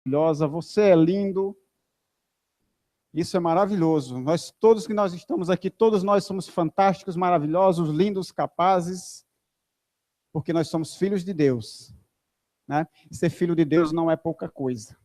maravilhosa, você é lindo. Isso é maravilhoso. Nós todos que nós estamos aqui, todos nós somos fantásticos, maravilhosos, lindos, capazes, porque nós somos filhos de Deus, né? E ser filho de Deus não é pouca coisa.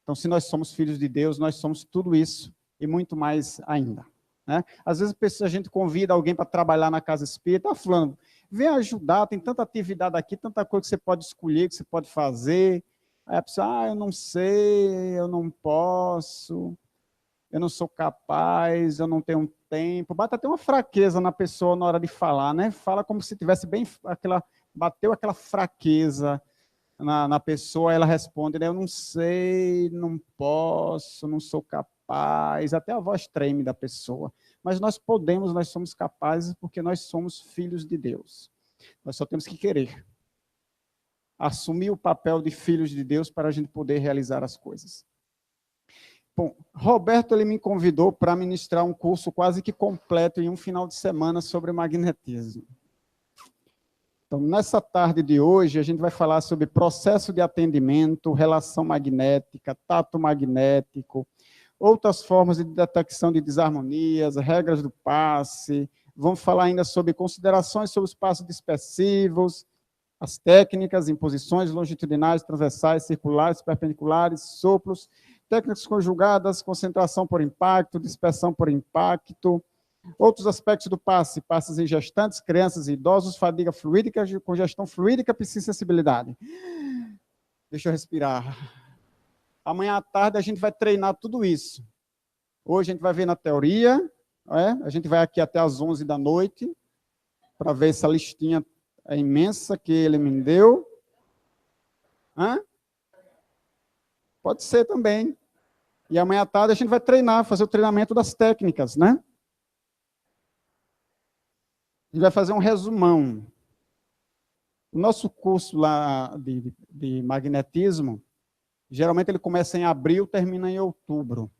Então, se nós somos filhos de Deus, nós somos tudo isso e muito mais ainda, né? Às vezes a gente convida alguém para trabalhar na casa espírita, fulano, vem ajudar, tem tanta atividade aqui, tanta coisa que você pode escolher, que você pode fazer. Aí a pessoa, eu não sei, eu não posso, eu não sou capaz, eu não tenho tempo. Bate até uma fraqueza na pessoa na hora de falar, né? Fala como se tivesse bem bateu aquela fraqueza na pessoa, ela responde, né? Eu não sei, não posso, não sou capaz, até a voz treme da pessoa. Mas nós podemos, nós somos capazes, porque nós somos filhos de Deus. Nós só temos que querer assumir o papel de filhos de Deus para a gente poder realizar as coisas. Bom, Roberto ele me convidou para ministrar um curso quase que completo em um final de semana sobre magnetismo. Então, nessa tarde de hoje, a gente vai falar sobre processo de atendimento, relação magnética, tato magnético, outras formas de detecção de desarmonias, regras do passe. Vamos falar ainda sobre considerações sobre os passos dispersivos, as técnicas, imposições longitudinais, transversais, circulares, perpendiculares, sopros, técnicas conjugadas, concentração por impacto, dispersão por impacto, outros aspectos do passe, passes em gestantes, crianças e idosos, fadiga fluídica, congestão fluídica, psicosensibilidade. Deixa eu respirar. Amanhã à tarde a gente vai treinar tudo isso. Hoje a gente vai ver na teoria, a gente vai aqui até às 11 da noite, para ver essa listinha imensa que ele me deu. Pode ser também. E amanhã à tarde a gente vai treinar, fazer o treinamento das técnicas, né? A gente vai fazer um resumão. O nosso curso lá de magnetismo, geralmente ele começa em abril, termina em outubro.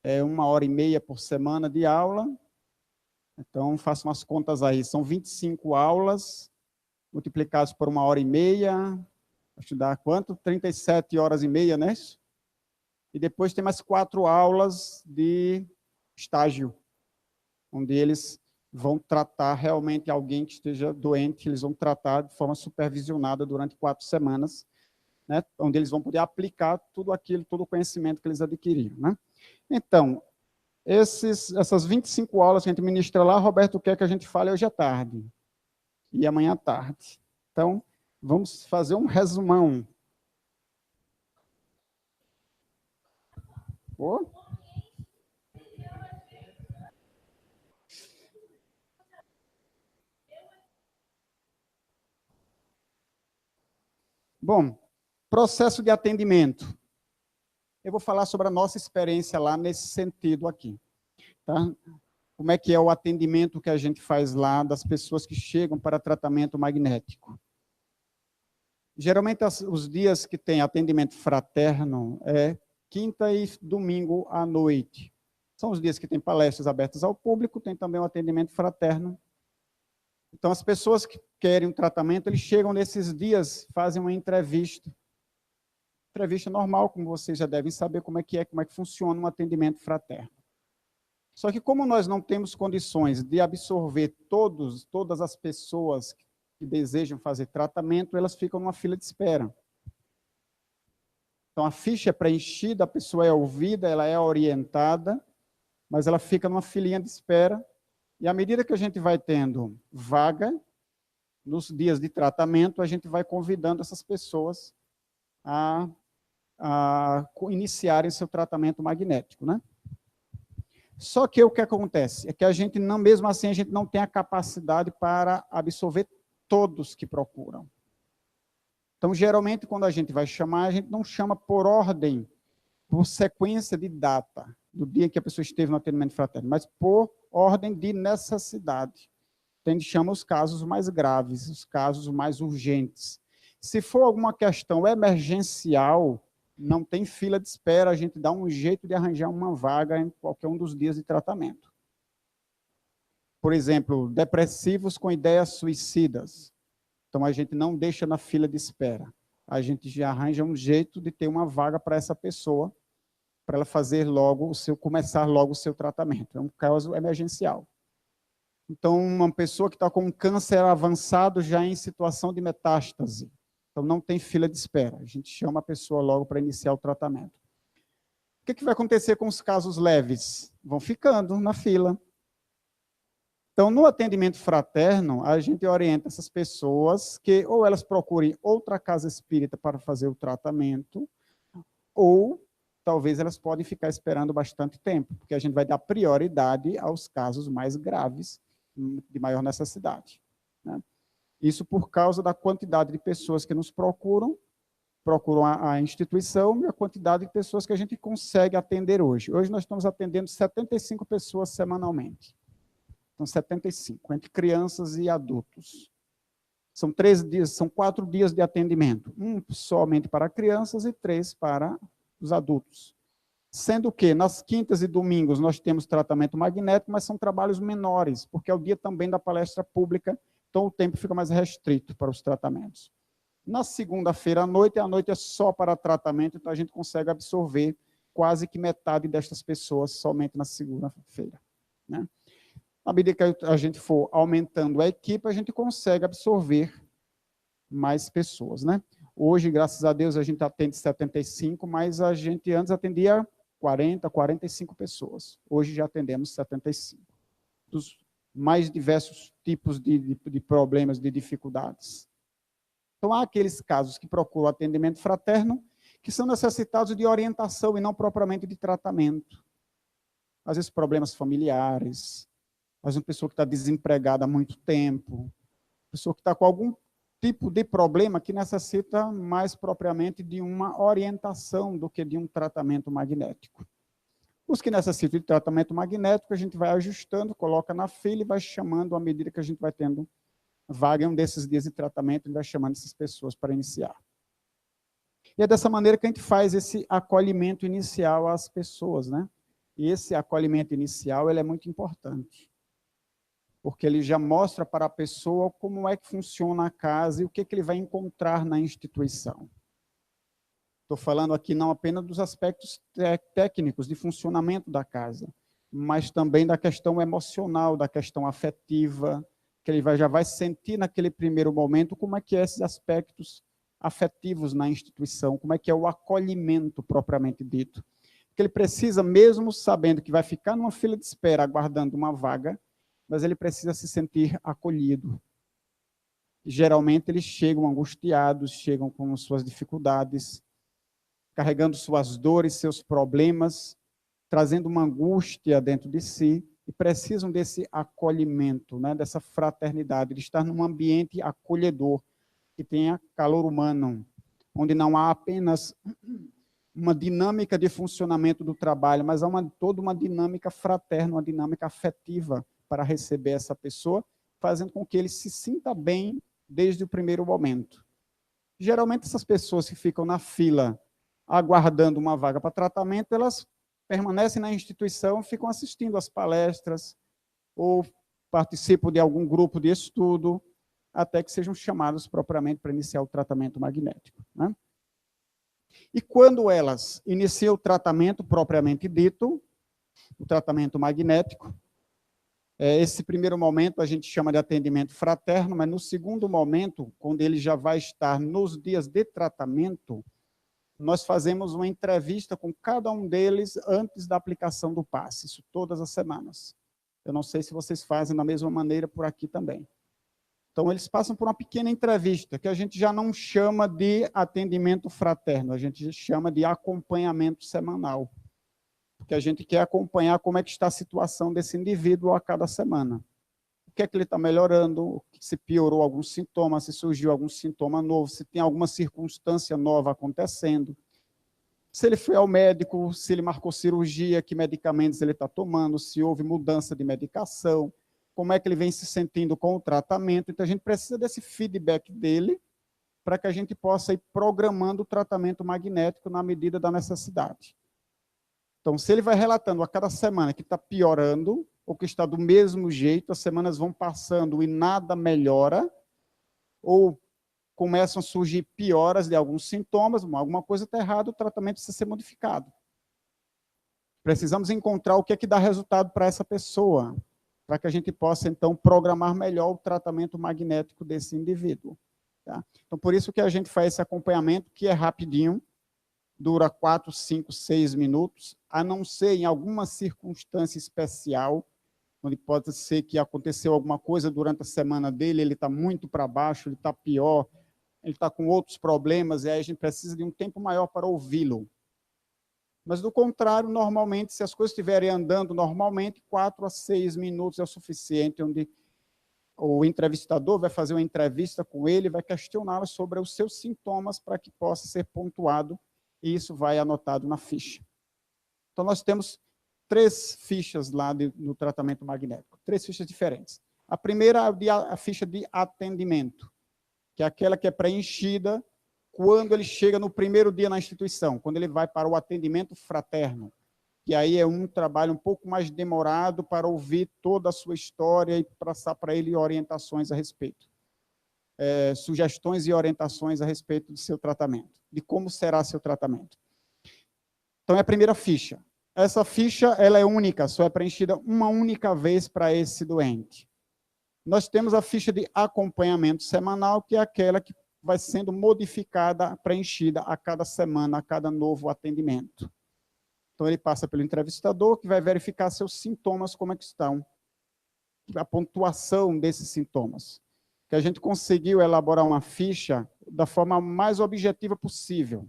É 1h30 por semana de aula. Então, façam as contas aí. São 25 aulas, multiplicadas por 1h30. Acho que dá quanto? 37 horas e meia, né? E depois tem mais 4 aulas de estágio, onde eles vão tratar realmente alguém que esteja doente, eles vão tratar de forma supervisionada durante 4 semanas, né? Onde eles vão poder aplicar tudo aquilo, todo o conhecimento que eles adquiriram, né? Então, essas 25 aulas que a gente ministra lá, Roberto quer que a gente fale hoje à tarde e amanhã à tarde. Então, vamos fazer um resumão. Bom, processo de atendimento. Eu vou falar sobre a nossa experiência lá nesse sentido aqui. Tá? Como é que é o atendimento que a gente faz lá das pessoas que chegam para tratamento magnético. Geralmente, os dias que tem atendimento fraterno é quinta e domingo à noite. São os dias que tem palestras abertas ao público, tem também o atendimento fraterno. Então, as pessoas que querem um tratamento, eles chegam nesses dias, fazem uma entrevista. Entrevista normal, como vocês já devem saber como é que funciona um atendimento fraterno. Só que como nós não temos condições de absorver todas as pessoas que desejam fazer tratamento, elas ficam numa fila de espera. Então, a ficha é preenchida, a pessoa é ouvida, ela é orientada, mas ela fica numa filinha de espera, e à medida que a gente vai tendo vaga, nos dias de tratamento, a gente vai convidando essas pessoas a iniciarem seu tratamento magnético, né? Só que o que acontece é que a gente não, mesmo assim, a gente não tem a capacidade para absorver todos que procuram. Então, geralmente, quando a gente vai chamar, a gente não chama por ordem, por sequência de data, do dia que a pessoa esteve no atendimento fraterno, mas por ordem de necessidade. Então, a gente chama os casos mais graves, os casos mais urgentes. Se for alguma questão emergencial, não tem fila de espera, a gente dá um jeito de arranjar uma vaga em qualquer um dos dias de tratamento. Por exemplo, depressivos com ideias suicidas. Então, a gente não deixa na fila de espera. a gente já arranja um jeito de ter uma vaga para essa pessoa, para ela fazer logo começar logo o seu tratamento. É um caso emergencial. Então, uma pessoa que está com um câncer avançado já em situação de metástase. Então, não tem fila de espera. A gente chama a pessoa logo para iniciar o tratamento. O que vai acontecer com os casos leves? Vão ficando na fila. Então, no atendimento fraterno, a gente orienta essas pessoas que ou elas procurem outra casa espírita para fazer o tratamento, ou talvez elas podem ficar esperando bastante tempo, porque a gente vai dar prioridade aos casos mais graves, de maior necessidade, né? Isso por causa da quantidade de pessoas que nos procuram a instituição e a quantidade de pessoas que a gente consegue atender hoje. Hoje nós estamos atendendo 75 pessoas semanalmente. Então, 75, entre crianças e adultos. São 4 dias de atendimento, um somente para crianças e 3 para os adultos. Sendo que, nas quintas e domingos, nós temos tratamento magnético, mas são trabalhos menores, porque é o dia também da palestra pública, então o tempo fica mais restrito para os tratamentos. Na segunda-feira à noite, a noite é só para tratamento, então a gente consegue absorver quase que metade destas pessoas somente na segunda-feira, né? À medida que a gente for aumentando a equipe, a gente consegue absorver mais pessoas, né? Hoje, graças a Deus, a gente atende 75, mas a gente antes atendia 40, 45 pessoas. Hoje já atendemos 75. Dos mais diversos tipos de problemas, de dificuldades. Então, há aqueles casos que procuram atendimento fraterno, que são necessitados de orientação e não propriamente de tratamento. Às vezes, problemas familiares, às vezes, uma pessoa que está desempregada há muito tempo, pessoa que está com algum tipo de problema que necessita mais propriamente de uma orientação do que de um tratamento magnético. Os que necessitam de tratamento magnético, a gente vai ajustando, coloca na fila e vai chamando à medida que a gente vai tendo vaga em um desses dias de tratamento, e vai chamando essas pessoas para iniciar. E é dessa maneira que a gente faz esse acolhimento inicial às pessoas, né? E esse acolhimento inicial, ele é muito importante, porque ele já mostra para a pessoa como é que funciona a casa e o que ele vai encontrar na instituição. Estou falando aqui não apenas dos aspectos técnicos de funcionamento da casa, mas também da questão emocional, da questão afetiva, que ele já vai sentir naquele primeiro momento como é que é esses aspectos afetivos na instituição, como é que é o acolhimento propriamente dito. Porque ele precisa, mesmo sabendo que vai ficar numa fila de espera aguardando uma vaga, mas ele precisa se sentir acolhido. E, geralmente eles chegam angustiados, chegam com suas dificuldades, carregando suas dores, seus problemas, trazendo uma angústia dentro de si, e precisam desse acolhimento, né, dessa fraternidade, de estar num ambiente acolhedor, que tenha calor humano, onde não há apenas uma dinâmica de funcionamento do trabalho, mas há toda uma dinâmica fraterna, uma dinâmica afetiva para receber essa pessoa, fazendo com que ele se sinta bem desde o primeiro momento. Geralmente, essas pessoas que ficam na fila aguardando uma vaga para tratamento, elas permanecem na instituição, ficam assistindo às palestras ou participam de algum grupo de estudo, até que sejam chamados propriamente para iniciar o tratamento magnético, né? E quando elas iniciam o tratamento propriamente dito, o tratamento magnético, esse primeiro momento a gente chama de atendimento fraterno, mas no segundo momento, quando ele já vai estar nos dias de tratamento, nós fazemos uma entrevista com cada um deles antes da aplicação do passe, isso todas as semanas. Eu não sei se vocês fazem da mesma maneira por aqui também. Então, eles passam por uma pequena entrevista, que a gente já não chama de atendimento fraterno, a gente chama de acompanhamento semanal, porque a gente quer acompanhar como é que está a situação desse indivíduo a cada semana. O que é que ele está melhorando, se piorou algum sintoma, se surgiu algum sintoma novo, se tem alguma circunstância nova acontecendo, se ele foi ao médico, se ele marcou cirurgia, que medicamentos ele está tomando, se houve mudança de medicação, como é que ele vem se sentindo com o tratamento. Então, a gente precisa desse feedback dele para que a gente possa ir programando o tratamento magnético na medida da necessidade. Então, se ele vai relatando a cada semana que está piorando, ou que está do mesmo jeito, as semanas vão passando e nada melhora, ou começam a surgir pioras de alguns sintomas, alguma coisa está errada, o tratamento precisa ser modificado. Precisamos encontrar o que é que dá resultado para essa pessoa, para que a gente possa, então, programar melhor o tratamento magnético desse indivíduo. Tá? Então, por isso que a gente faz esse acompanhamento, que é rapidinho, dura 4, 5, 6 minutos, a não ser em alguma circunstância especial, onde pode ser que aconteceu alguma coisa durante a semana dele, ele está muito para baixo, ele está pior, ele está com outros problemas, e aí a gente precisa de um tempo maior para ouvi-lo. Mas, do contrário, normalmente, se as coisas estiverem andando normalmente, 4 a 6 minutos é o suficiente, onde o entrevistador vai fazer uma entrevista com ele, vai questioná-lo sobre os seus sintomas para que possa ser pontuado, e isso vai anotado na ficha. Então, nós temos 3 fichas lá no tratamento magnético, 3 fichas diferentes. A primeira é a ficha de atendimento, que é aquela que é preenchida quando ele chega no primeiro dia na instituição, quando ele vai para o atendimento fraterno, que aí é um trabalho um pouco mais demorado para ouvir toda a sua história e passar para ele orientações a respeito. Sugestões e orientações a respeito do seu tratamento, de como será seu tratamento. Então, é a primeira ficha. Essa ficha ela é única, só é preenchida uma única vez para esse doente. Nós temos a ficha de acompanhamento semanal, que é aquela que vai sendo modificada, preenchida a cada semana, a cada novo atendimento. Então, ele passa pelo entrevistador, que vai verificar seus sintomas, como é que estão, a pontuação desses sintomas. Que a gente conseguiu elaborar uma ficha da forma mais objetiva possível.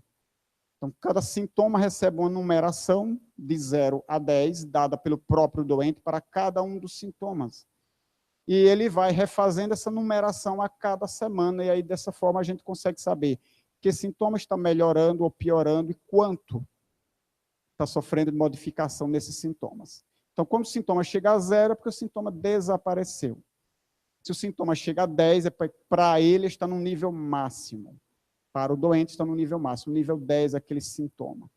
Então, cada sintoma recebe uma numeração de 0 a 10, dada pelo próprio doente para cada um dos sintomas. E ele vai refazendo essa numeração a cada semana, e aí, dessa forma, a gente consegue saber que sintoma está melhorando ou piorando e quanto está sofrendo de modificação nesses sintomas. Então, quando o sintoma chega a 0, é porque o sintoma desapareceu. Se o sintoma chega a 10, é para ele está no nível máximo. Para o doente está no nível máximo. Nível 10 é aquele sintoma.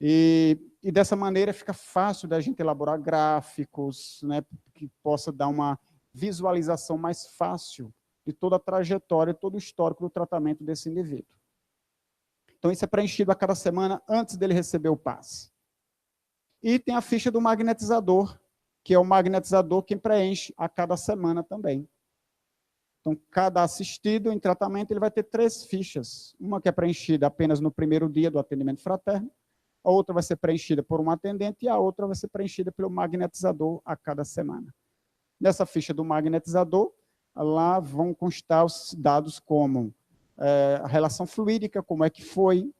E dessa maneira fica fácil da gente elaborar gráficos, né, que possa dar uma visualização mais fácil de toda a trajetória, todo o histórico do tratamento desse indivíduo. Então, isso é preenchido a cada semana antes dele receber o passe. E tem a ficha do magnetizador, que é o magnetizador quem preenche a cada semana também. Então, cada assistido em tratamento ele vai ter 3 fichas. Uma que é preenchida apenas no primeiro dia do atendimento fraterno, a outra vai ser preenchida por um atendente e a outra vai ser preenchida pelo magnetizador a cada semana. Nessa ficha do magnetizador, lá vão constar os dados como a relação fluídica, como é que foi,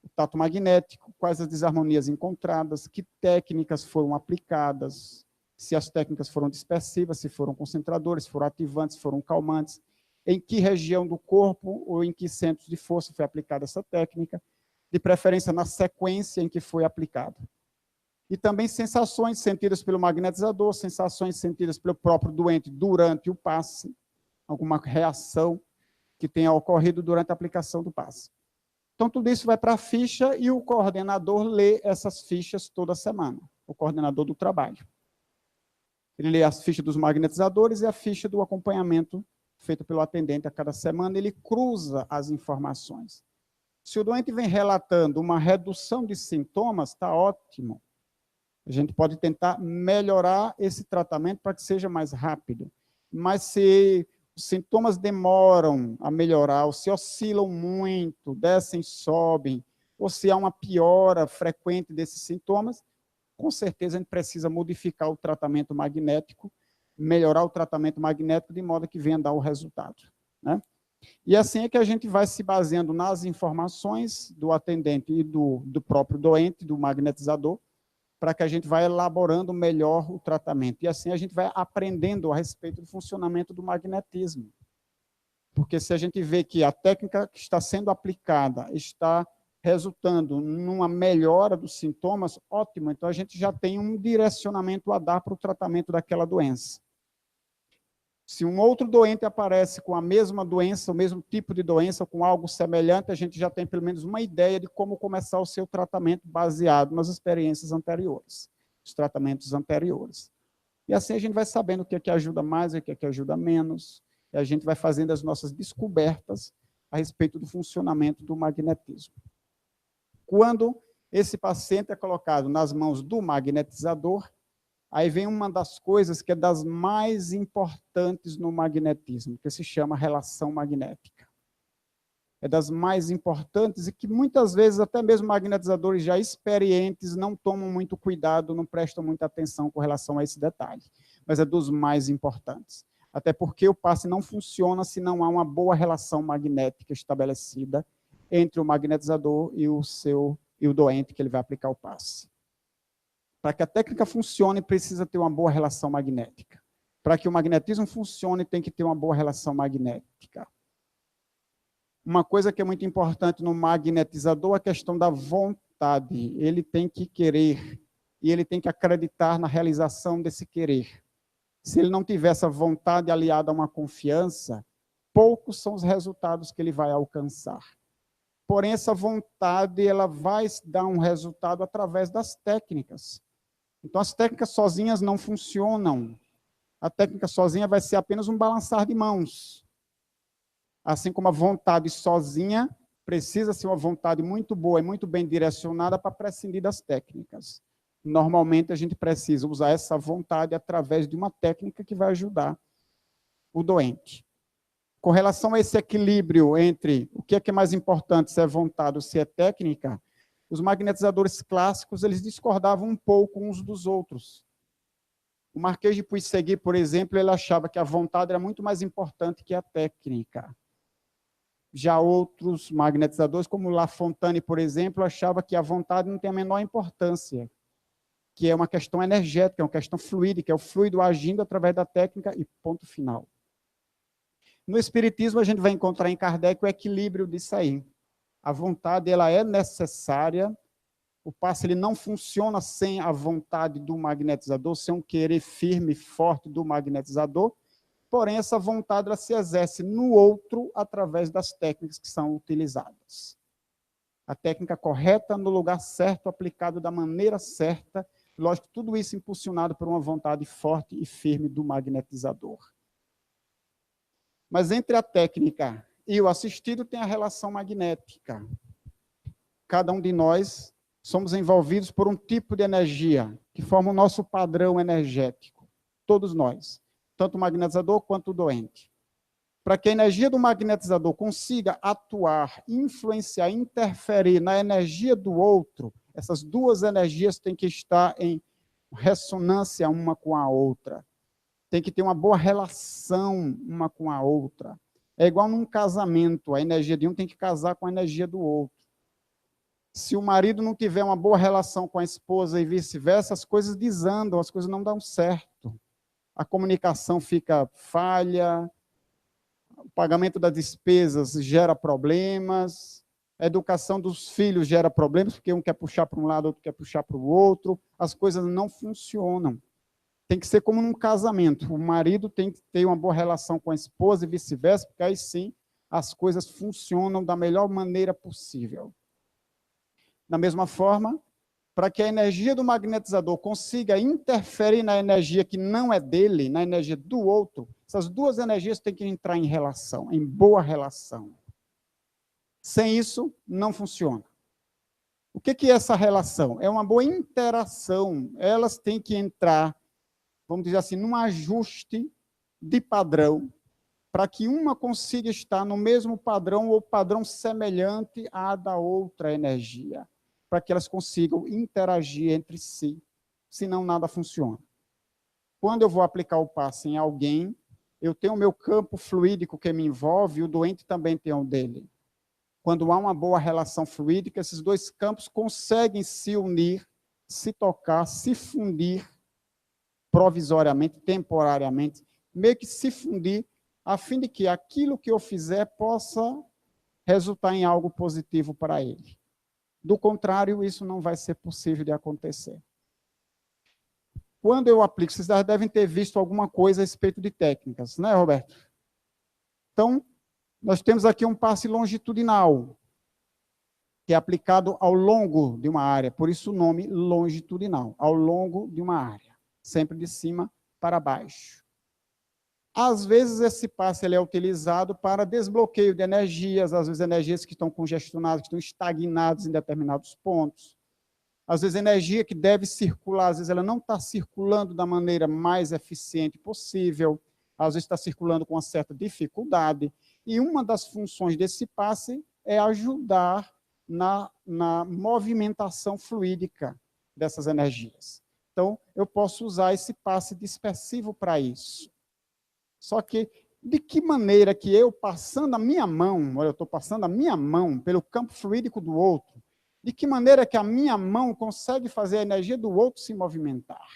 o tato magnético, quais as desarmonias encontradas, que técnicas foram aplicadas, se as técnicas foram dispersivas, se foram concentradores, se foram ativantes, se foram calmantes, em que região do corpo ou em que centros de força foi aplicada essa técnica, de preferência na sequência em que foi aplicada. E também sensações sentidas pelo magnetizador, sensações sentidas pelo próprio doente durante o passe, alguma reação que tenha ocorrido durante a aplicação do passe. Então, tudo isso vai para a ficha e o coordenador lê essas fichas toda semana, o coordenador do trabalho. Ele lê as fichas dos magnetizadores e a ficha do acompanhamento feito pelo atendente a cada semana, ele cruza as informações. Se o doente vem relatando uma redução de sintomas, está ótimo. A gente pode tentar melhorar esse tratamento para que seja mais rápido. Mas se os sintomas demoram a melhorar, ou se oscilam muito, descem, sobem, ou se há uma piora frequente desses sintomas, com certeza a gente precisa modificar o tratamento magnético, melhorar o tratamento magnético de modo que venha dar o resultado, né? E assim é que a gente vai se baseando nas informações do atendente e do próprio doente, do magnetizador, para que a gente vá elaborando melhor o tratamento. E assim a gente vai aprendendo a respeito do funcionamento do magnetismo. Porque se a gente vê que a técnica que está sendo aplicada está resultando numa melhora dos sintomas, ótimo, então a gente já tem um direcionamento a dar para o tratamento daquela doença. Se um outro doente aparece com a mesma doença, o mesmo tipo de doença, com algo semelhante, a gente já tem pelo menos uma ideia de como começar o seu tratamento baseado nas experiências anteriores, os tratamentos anteriores. E assim a gente vai sabendo o que é que ajuda mais e o que é que ajuda menos, e a gente vai fazendo as nossas descobertas a respeito do funcionamento do magnetismo. Quando esse paciente é colocado nas mãos do magnetizador, aí vem uma das coisas que é das mais importantes no magnetismo, que se chama relação magnética. É das mais importantes e que muitas vezes até mesmo magnetizadores já experientes não tomam muito cuidado, não prestam muita atenção com relação a esse detalhe. Mas é dos mais importantes. Até porque o passe não funciona se não há uma boa relação magnética estabelecida entre o magnetizador e o doente que ele vai aplicar o passe. Para que a técnica funcione, precisa ter uma boa relação magnética. Para que o magnetismo funcione, tem que ter uma boa relação magnética. Uma coisa que é muito importante no magnetizador é a questão da vontade. Ele tem que querer e ele tem que acreditar na realização desse querer. Se ele não tiver essa vontade aliada a uma confiança, poucos são os resultados que ele vai alcançar. Porém, essa vontade ela vai dar um resultado através das técnicas. Então, as técnicas sozinhas não funcionam. A técnica sozinha vai ser apenas um balançar de mãos. Assim como a vontade sozinha precisa ser uma vontade muito boa e muito bem direcionada para prescindir das técnicas. Normalmente, a gente precisa usar essa vontade através de uma técnica que vai ajudar o doente. Com relação a esse equilíbrio entre o que é mais importante, se é vontade ou se é técnica, os magnetizadores clássicos eles discordavam um pouco uns dos outros. O Marquês de Puisegui, por exemplo, ele achava que a vontade era muito mais importante que a técnica. Já outros magnetizadores, como La Fontaine, por exemplo, achava que a vontade não tem a menor importância, que é uma questão energética, é uma questão fluídica, é o fluido agindo através da técnica e ponto final. No Espiritismo, a gente vai encontrar em Kardec o equilíbrio disso aí. A vontade ela é necessária, o passe ele não funciona sem a vontade do magnetizador, sem um querer firme e forte do magnetizador, porém essa vontade ela se exerce no outro através das técnicas que são utilizadas. A técnica correta no lugar certo, aplicado da maneira certa, lógico, tudo isso impulsionado por uma vontade forte e firme do magnetizador. Mas entre a técnica e o assistido tem a relação magnética. Cada um de nós somos envolvidos por um tipo de energia que forma o nosso padrão energético. Todos nós, tanto o magnetizador quanto o doente. Para que a energia do magnetizador consiga atuar, influenciar, interferir na energia do outro, essas duas energias têm que estar em ressonância uma com a outra. Tem que ter uma boa relação uma com a outra. É igual num casamento, a energia de um tem que casar com a energia do outro. Se o marido não tiver uma boa relação com a esposa e vice-versa, as coisas desandam, as coisas não dão certo. A comunicação fica falha, o pagamento das despesas gera problemas, a educação dos filhos gera problemas, porque um quer puxar para um lado, outro quer puxar para o outro, as coisas não funcionam. Tem que ser como num casamento. O marido tem que ter uma boa relação com a esposa e vice-versa, porque aí sim as coisas funcionam da melhor maneira possível. Da mesma forma, para que a energia do magnetizador consiga interferir na energia que não é dele, na energia do outro, essas duas energias têm que entrar em relação, em boa relação. Sem isso, não funciona. O que é essa relação? É uma boa interação. Elas têm que entrar, vamos dizer assim, num ajuste de padrão, para que uma consiga estar no mesmo padrão ou padrão semelhante à da outra energia, para que elas consigam interagir entre si, senão nada funciona. Quando eu vou aplicar o passe em alguém, eu tenho o meu campo fluídico que me envolve, e o doente também tem o dele. Quando há uma boa relação fluídica, esses dois campos conseguem se unir, se tocar, se fundir, provisoriamente, temporariamente, meio que se fundir, a fim de que aquilo que eu fizer possa resultar em algo positivo para ele. Do contrário, isso não vai ser possível de acontecer. Quando eu aplico, vocês devem ter visto alguma coisa a respeito de técnicas, né, Roberto? Então, nós temos aqui um passe longitudinal, que é aplicado ao longo de uma área, por isso o nome longitudinal, ao longo de uma área, sempre de cima para baixo. Às vezes, esse passe ele é utilizado para desbloqueio de energias, às vezes energias que estão congestionadas, que estão estagnadas em determinados pontos. Às vezes, energia que deve circular, às vezes ela não está circulando da maneira mais eficiente possível, às vezes está circulando com uma certa dificuldade. E uma das funções desse passe é ajudar na movimentação fluídica dessas energias. Então, eu posso usar esse passe dispersivo para isso. Só que, de que maneira que eu, passando a minha mão, olha, eu estou passando a minha mão pelo campo fluídico do outro, de que maneira que a minha mão consegue fazer a energia do outro se movimentar?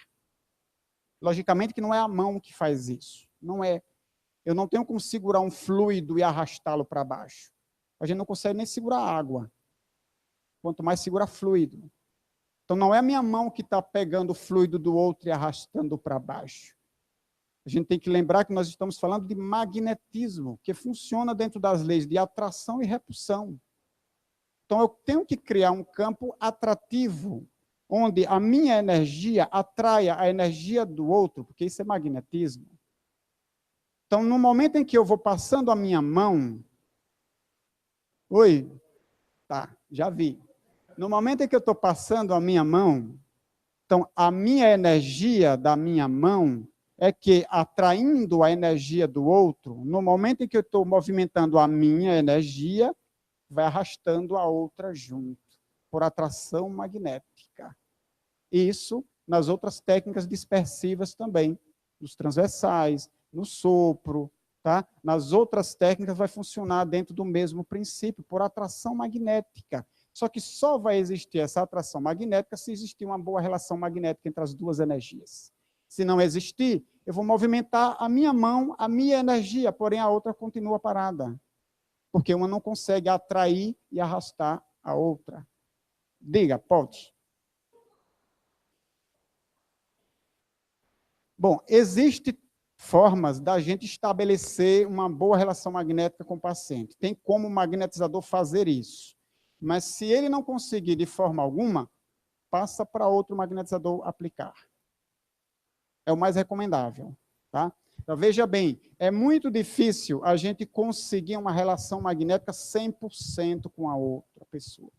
Logicamente que não é a mão que faz isso. Não é. Eu não tenho como segurar um fluido e arrastá-lo para baixo. A gente não consegue nem segurar água. Quanto mais segura fluido. Então, não é a minha mão que está pegando o fluido do outro e arrastando para baixo. A gente tem que lembrar que nós estamos falando de magnetismo, que funciona dentro das leis de atração e repulsão. Então, eu tenho que criar um campo atrativo, onde a minha energia atraia a energia do outro, porque isso é magnetismo. Então, no momento em que eu vou passando a minha mão... Oi? Tá, já vi. No momento em que eu estou passando a minha mão, então, a minha energia da minha mão é que, atraindo a energia do outro, no momento em que eu estou movimentando a minha energia, vai arrastando a outra junto, por atração magnética. Isso nas outras técnicas dispersivas também, nos transversais, no sopro, tá? Nas outras técnicas vai funcionar dentro do mesmo princípio, por atração magnética. Só que só vai existir essa atração magnética se existir uma boa relação magnética entre as duas energias. Se não existir, eu vou movimentar a minha mão, a minha energia, porém a outra continua parada. Porque uma não consegue atrair e arrastar a outra. Diga, pode. Bom, existem formas da gente estabelecer uma boa relação magnética com o paciente. Tem como o magnetizador fazer isso. Mas se ele não conseguir de forma alguma, passa para outro magnetizador aplicar. É o mais recomendável, tá? Então, veja bem, é muito difícil a gente conseguir uma relação magnética 100% com a outra pessoa.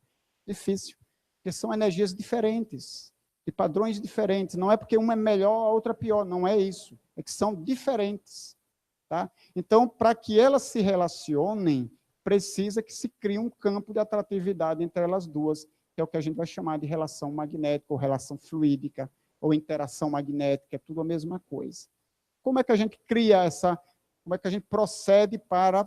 Difícil, porque são energias diferentes, de padrões diferentes. Não é porque uma é melhor, a outra pior, não é isso. É que são diferentes, tá? Então, para que elas se relacionem, precisa que se crie um campo de atratividade entre elas duas, que é o que a gente vai chamar de relação magnética, ou relação fluídica, ou interação magnética, é tudo a mesma coisa. Como é que a gente cria essa, como é que a gente procede para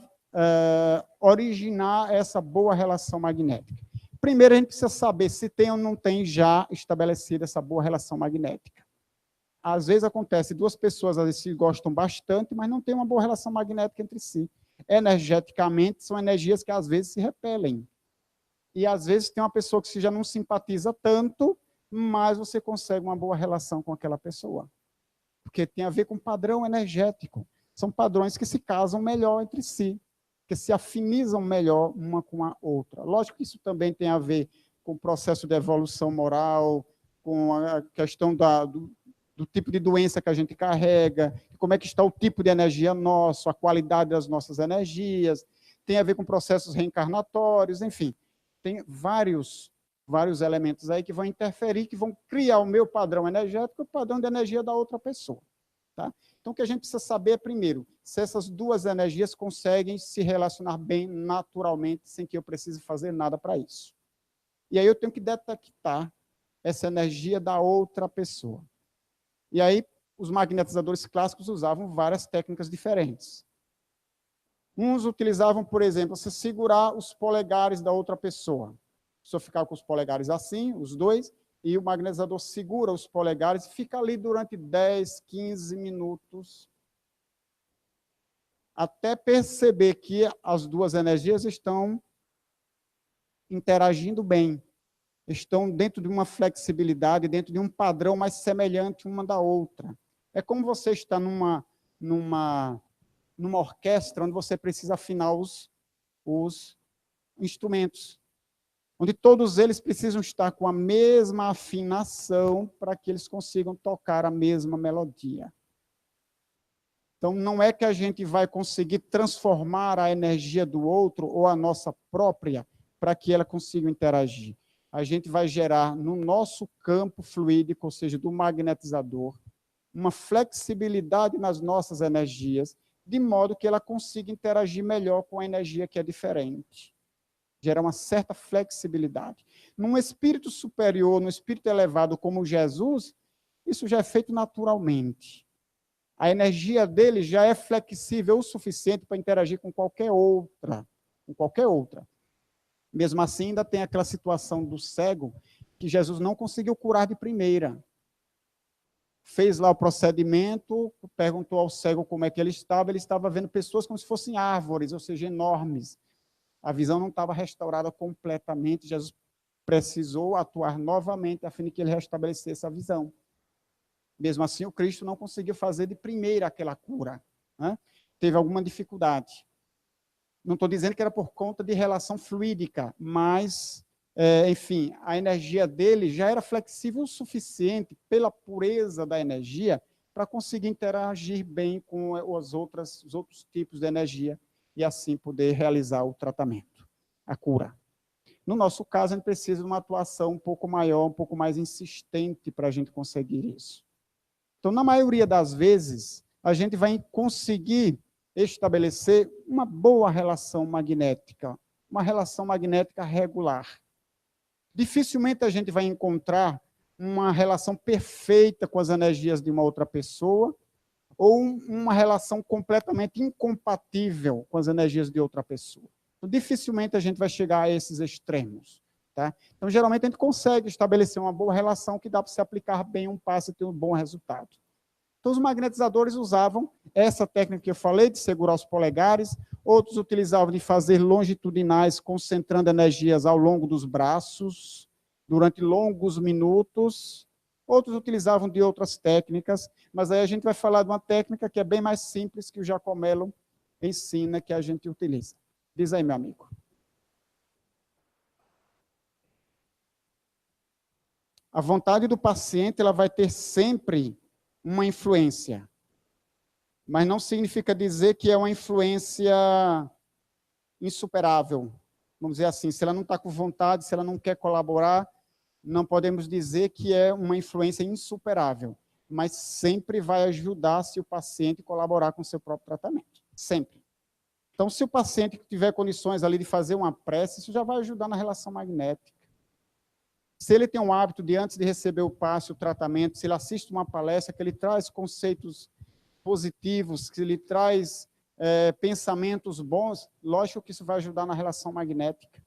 originar essa boa relação magnética? Primeiro, a gente precisa saber se tem ou não tem já estabelecida essa boa relação magnética. Às vezes acontece, duas pessoas às vezes se gostam bastante, mas não tem uma boa relação magnética entre si. Energeticamente, são energias que às vezes se repelem. E às vezes tem uma pessoa que já não simpatiza tanto, mas você consegue uma boa relação com aquela pessoa. Porque tem a ver com padrão energético. São padrões que se casam melhor entre si, que se afinizam melhor uma com a outra. Lógico que isso também tem a ver com o processo de evolução moral, com a questão do tipo de doença que a gente carrega, como é que está o tipo de energia nosso, a qualidade das nossas energias, tem a ver com processos reencarnatórios, enfim, tem vários elementos aí que vão interferir, que vão criar o meu padrão energético e o padrão de energia da outra pessoa. Tá? Então, o que a gente precisa saber é, primeiro, se essas duas energias conseguem se relacionar bem naturalmente, sem que eu precise fazer nada para isso. E aí eu tenho que detectar essa energia da outra pessoa. E aí, os magnetizadores clássicos usavam várias técnicas diferentes. Uns utilizavam, por exemplo, você segurar os polegares da outra pessoa. A pessoa ficava com os polegares assim, os dois, e o magnetizador segura os polegares e fica ali durante 10, 15 minutos, até perceber que as duas energias estão interagindo bem, estão dentro de uma flexibilidade, dentro de um padrão mais semelhante uma da outra. É como você está numa orquestra onde você precisa afinar os instrumentos, onde todos eles precisam estar com a mesma afinação para que eles consigam tocar a mesma melodia. Então, não é que a gente vai conseguir transformar a energia do outro ou a nossa própria para que ela consiga interagir. A gente vai gerar no nosso campo fluídico, ou seja, do magnetizador, uma flexibilidade nas nossas energias, de modo que ela consiga interagir melhor com a energia que é diferente. Gera uma certa flexibilidade. Num espírito superior, num espírito elevado como Jesus, isso já é feito naturalmente. A energia dele já é flexível o suficiente para interagir com qualquer outra. Com qualquer outra. Mesmo assim, ainda tem aquela situação do cego que Jesus não conseguiu curar de primeira. Fez lá o procedimento, perguntou ao cego como é que ele estava vendo pessoas como se fossem árvores, ou seja, enormes. A visão não estava restaurada completamente, Jesus precisou atuar novamente a fim de que ele restabelecesse a visão. Mesmo assim, o Cristo não conseguiu fazer de primeira aquela cura, né? Teve alguma dificuldade. Não estou dizendo que era por conta de relação fluídica, mas, enfim, a energia dele já era flexível o suficiente, pela pureza da energia, para conseguir interagir bem com os outros tipos de energia e assim poder realizar o tratamento, a cura. No nosso caso, a gente precisa de uma atuação um pouco maior, um pouco mais insistente para a gente conseguir isso. Então, na maioria das vezes, a gente vai conseguir estabelecer uma boa relação magnética, uma relação magnética regular. Dificilmente a gente vai encontrar uma relação perfeita com as energias de uma outra pessoa ou uma relação completamente incompatível com as energias de outra pessoa. Então, dificilmente a gente vai chegar a esses extremos. Tá? Então, geralmente, a gente consegue estabelecer uma boa relação que dá para se aplicar bem um passe e ter um bom resultado. Então, os magnetizadores usavam essa técnica que eu falei, de segurar os polegares, outros utilizavam de fazer longitudinais, concentrando energias ao longo dos braços, durante longos minutos, outros utilizavam de outras técnicas, mas aí a gente vai falar de uma técnica que é bem mais simples, que o Giacomello ensina, que a gente utiliza. Diz aí, meu amigo. A vontade do paciente ela vai ter sempre uma influência, mas não significa dizer que é uma influência insuperável. Vamos dizer assim, se ela não está com vontade, se ela não quer colaborar, não podemos dizer que é uma influência insuperável, mas sempre vai ajudar se o paciente colaborar com o seu próprio tratamento, sempre. Então, se o paciente tiver condições ali de fazer uma prece, isso já vai ajudar na relação magnética. Se ele tem um hábito de, antes de receber o passe, o tratamento, se ele assiste uma palestra, que ele traz conceitos positivos, que ele traz pensamentos bons, lógico que isso vai ajudar na relação magnética.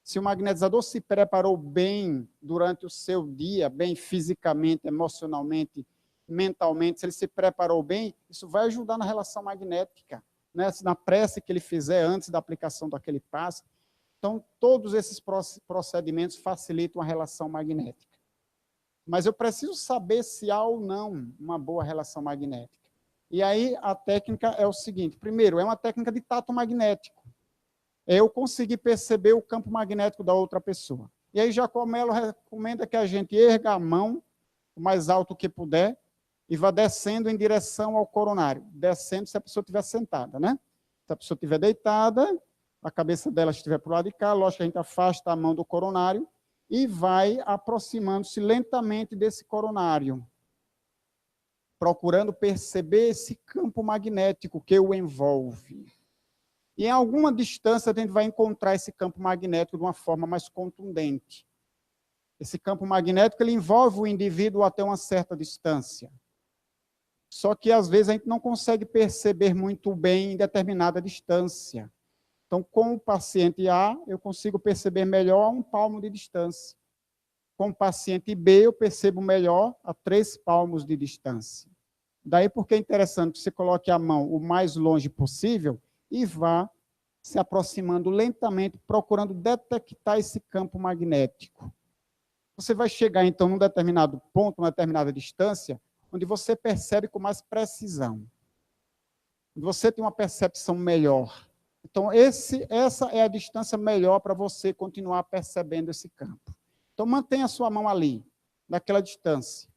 Se o magnetizador se preparou bem durante o seu dia, bem fisicamente, emocionalmente, mentalmente, se ele se preparou bem, isso vai ajudar na relação magnética, né? Na prece que ele fizer antes da aplicação daquele passe. Então, todos esses procedimentos facilitam a relação magnética. Mas eu preciso saber se há ou não uma boa relação magnética. E aí, a técnica é o seguinte. Primeiro, é uma técnica de tato magnético. É eu conseguir perceber o campo magnético da outra pessoa. E aí, Giacomello recomenda que a gente erga a mão o mais alto que puder e vá descendo em direção ao coronário. Descendo se a pessoa estiver sentada, né? Se a pessoa estiver deitada, a cabeça dela estiver para o lado de cá, lógico que a gente afasta a mão do coronário e vai aproximando-se lentamente desse coronário, procurando perceber esse campo magnético que o envolve. E em alguma distância a gente vai encontrar esse campo magnético de uma forma mais contundente. Esse campo magnético ele envolve o indivíduo até uma certa distância. Só que às vezes a gente não consegue perceber muito bem em determinada distância. Então, com o paciente A, eu consigo perceber melhor a 1 palmo de distância. Com o paciente B, eu percebo melhor a 3 palmos de distância. Daí porque é interessante que você coloque a mão o mais longe possível e vá se aproximando lentamente, procurando detectar esse campo magnético. Você vai chegar, então, num determinado ponto, numa determinada distância, onde você percebe com mais precisão. Você tem uma percepção melhor. Então, essa é a distância melhor para você continuar percebendo esse campo. Então, mantenha a sua mão ali, naquela distância.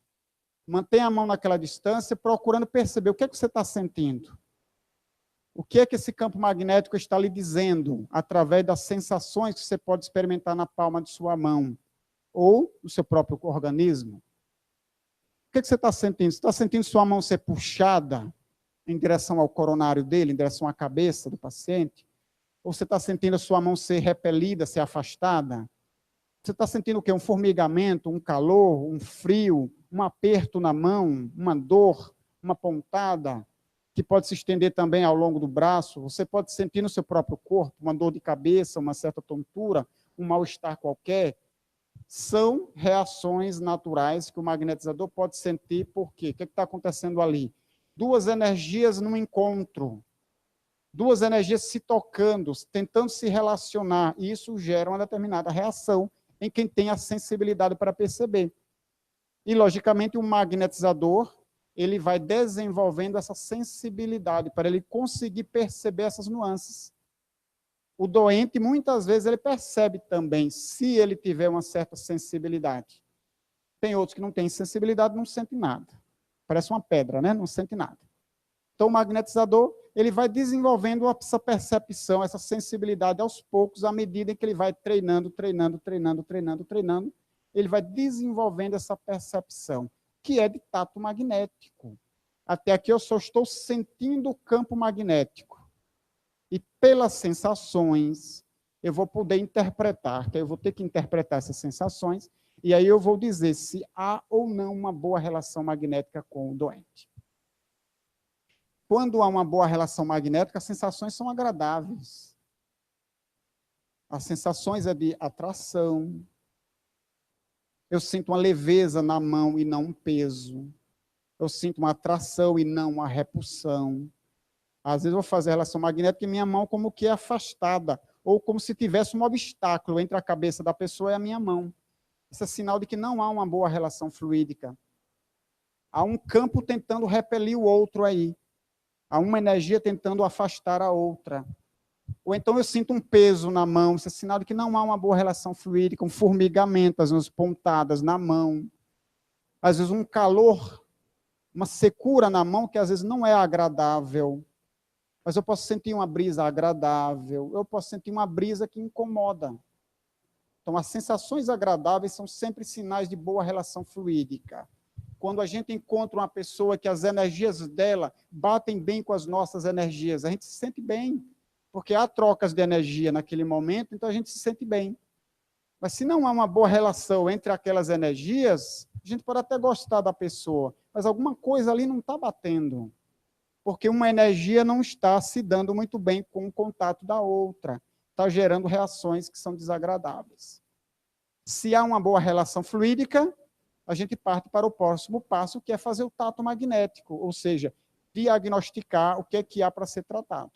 Mantenha a mão naquela distância, procurando perceber o que é que você está sentindo. O que é que esse campo magnético está lhe dizendo, através das sensações que você pode experimentar na palma de sua mão, ou no seu próprio organismo. O que é que você está sentindo? Você está sentindo sua mão ser puxada em direção ao coronário dele, em direção à cabeça do paciente? Ou você está sentindo a sua mão ser repelida, ser afastada? Você está sentindo o quê? Um formigamento, um calor, um frio, um aperto na mão, uma dor, uma pontada, que pode se estender também ao longo do braço. Você pode sentir no seu próprio corpo uma dor de cabeça, uma certa tontura, um mal-estar qualquer. São reações naturais que o magnetizador pode sentir. Por quê? O que está acontecendo ali? Duas energias num encontro. Duas energias se tocando, tentando se relacionar. E isso gera uma determinada reação em quem tem a sensibilidade para perceber. E, logicamente, o magnetizador, ele vai desenvolvendo essa sensibilidade para ele conseguir perceber essas nuances. O doente, muitas vezes, ele percebe também, se ele tiver uma certa sensibilidade. Tem outros que não têm sensibilidade, não sentem nada. Parece uma pedra, né? Não sente nada. Então, o magnetizador, ele vai desenvolvendo essa percepção, essa sensibilidade aos poucos, à medida em que ele vai treinando, ele vai desenvolvendo essa percepção, que é de tato magnético. Até aqui eu só estou sentindo o campo magnético. E pelas sensações, eu vou poder interpretar, que eu vou ter que interpretar essas sensações, e aí eu vou dizer se há ou não uma boa relação magnética com o doente. Quando há uma boa relação magnética, as sensações são agradáveis. As sensações é de atração. Eu sinto uma leveza na mão e não um peso. Eu sinto uma atração e não uma repulsão. Às vezes eu vou fazer a relação magnética e minha mão como que é afastada, ou como se tivesse um obstáculo entre a cabeça da pessoa e a minha mão. Isso é sinal de que não há uma boa relação fluídica. Há um campo tentando repelir o outro aí. Há uma energia tentando afastar a outra. Ou então eu sinto um peso na mão, isso é sinal de que não há uma boa relação fluídica, um formigamento, às vezes pontadas na mão. Às vezes um calor, uma secura na mão que às vezes não é agradável. Mas eu posso sentir uma brisa agradável, eu posso sentir uma brisa que incomoda. Então, as sensações agradáveis são sempre sinais de boa relação fluídica. Quando a gente encontra uma pessoa que as energias dela batem bem com as nossas energias, a gente se sente bem, porque há trocas de energia naquele momento, então a gente se sente bem. Mas se não há uma boa relação entre aquelas energias, a gente pode até gostar da pessoa, mas alguma coisa ali não está batendo, porque uma energia não está se dando muito bem com o contato da outra, está gerando reações que são desagradáveis. Se há uma boa relação fluídica, a gente parte para o próximo passo, que é fazer o tato magnético, ou seja, diagnosticar o que é que há para ser tratado.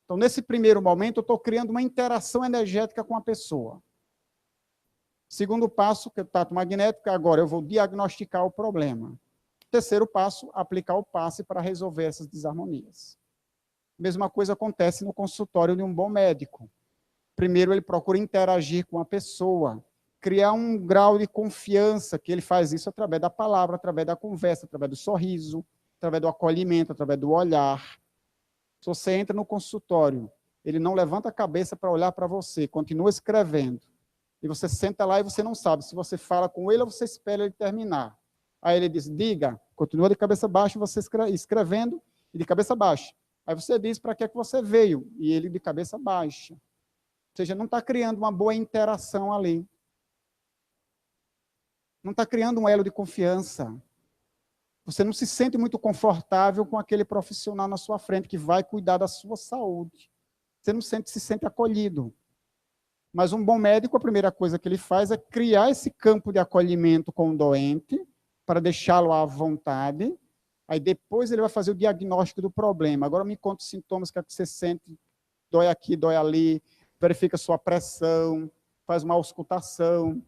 Então, nesse primeiro momento, eu estou criando uma interação energética com a pessoa. Segundo passo, que é o tato magnético, agora eu vou diagnosticar o problema. Terceiro passo, aplicar o passe para resolver essas desarmonias. Mesma coisa acontece no consultório de um bom médico. Primeiro, ele procura interagir com a pessoa, criar um grau de confiança, que ele faz isso através da palavra, através da conversa, através do sorriso, através do acolhimento, através do olhar. Se você entra no consultório, ele não levanta a cabeça para olhar para você, continua escrevendo, e você senta lá e você não sabe se você fala com ele ou você espera ele terminar. Aí ele diz, diga, continua de cabeça baixa, você escrevendo, e de cabeça baixa. Aí você diz para que é que você veio, e ele de cabeça baixa. Ou seja, não está criando uma boa interação ali. Não está criando um elo de confiança. Você não se sente muito confortável com aquele profissional na sua frente que vai cuidar da sua saúde. Você não se sente acolhido. Mas um bom médico, a primeira coisa que ele faz é criar esse campo de acolhimento com o doente, para deixá-lo à vontade. Aí depois ele vai fazer o diagnóstico do problema. Agora me conta os sintomas que você sente, dói aqui, dói ali, verifica sua pressão, faz uma auscultação,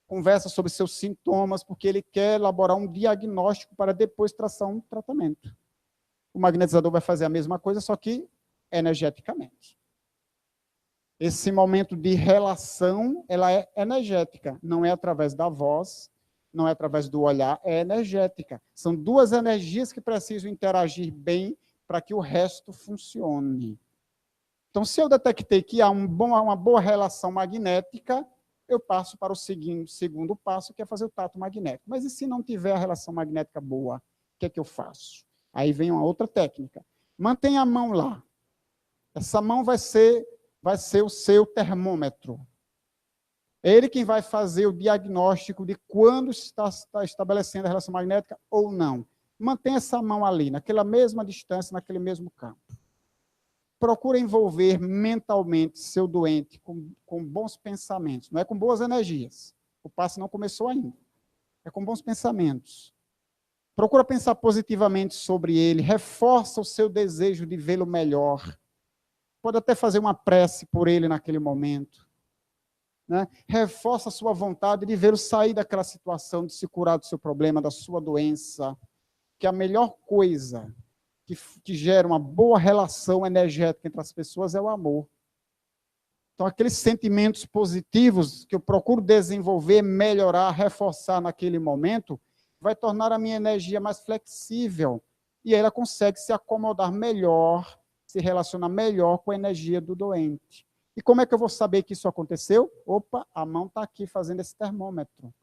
conversa sobre seus sintomas, porque ele quer elaborar um diagnóstico para depois traçar um tratamento. O magnetizador vai fazer a mesma coisa, só que energeticamente. Esse momento de relação, ela é energética, não é através da voz, não é através do olhar, é energética. São duas energias que precisam interagir bem para que o resto funcione. Então, se eu detectei que há uma boa relação magnética, eu passo para o segundo passo, que é fazer o tato magnético. Mas e se não tiver a relação magnética boa? O que é que eu faço? Aí vem uma outra técnica. Mantenha a mão lá. Essa mão vai ser o seu termômetro. É ele quem vai fazer o diagnóstico de quando está estabelecendo a relação magnética ou não. Mantenha essa mão ali, naquela mesma distância, naquele mesmo campo. Procura envolver mentalmente seu doente com bons pensamentos. Não é com boas energias. O passe não começou ainda. É com bons pensamentos. Procura pensar positivamente sobre ele. Reforça o seu desejo de vê-lo melhor. Pode até fazer uma prece por ele naquele momento. Né? Reforça a sua vontade de vê-lo sair daquela situação, de se curar do seu problema, da sua doença. Que a melhor coisa que gera uma boa relação energética entre as pessoas é o amor. Então, aqueles sentimentos positivos que eu procuro desenvolver, melhorar, reforçar naquele momento, vai tornar a minha energia mais flexível. E aí ela consegue se acomodar melhor, se relacionar melhor com a energia do doente. E como é que eu vou saber que isso aconteceu? Opa, a mão está aqui fazendo esse termômetro,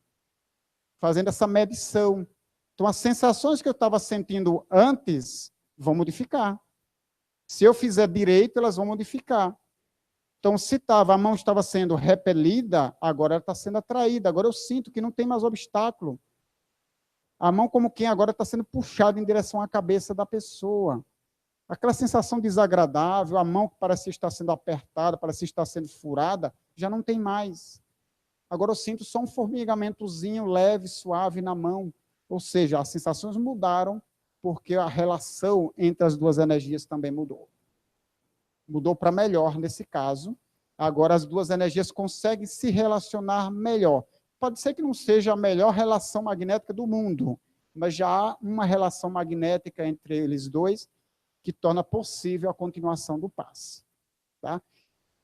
fazendo essa medição. Então, as sensações que eu estava sentindo antes vão modificar. Se eu fizer direito, elas vão modificar. Então, se a mão estava sendo repelida, agora ela está sendo atraída. Agora eu sinto que não tem mais obstáculo. A mão como quem agora está sendo puxada em direção à cabeça da pessoa. Aquela sensação desagradável, a mão que parece estar sendo apertada, parece estar sendo furada, já não tem mais. Agora eu sinto só um formigamentozinho leve, suave na mão. Ou seja, as sensações mudaram, porque a relação entre as duas energias também mudou. Mudou para melhor nesse caso. Agora as duas energias conseguem se relacionar melhor. Pode ser que não seja a melhor relação magnética do mundo, mas já há uma relação magnética entre eles dois que torna possível a continuação do passe. Tá?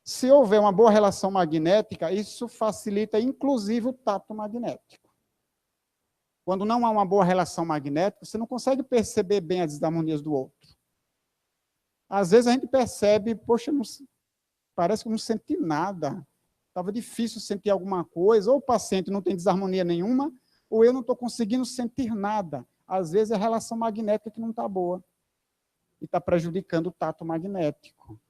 Se houver uma boa relação magnética, isso facilita inclusive o tato magnético. Quando não há uma boa relação magnética, você não consegue perceber bem as desarmonias do outro. Às vezes a gente percebe, poxa, parece que eu não senti nada. Estava difícil sentir alguma coisa, ou o paciente não tem desarmonia nenhuma, ou eu não estou conseguindo sentir nada. Às vezes é a relação magnética que não está boa. E está prejudicando o tato magnético.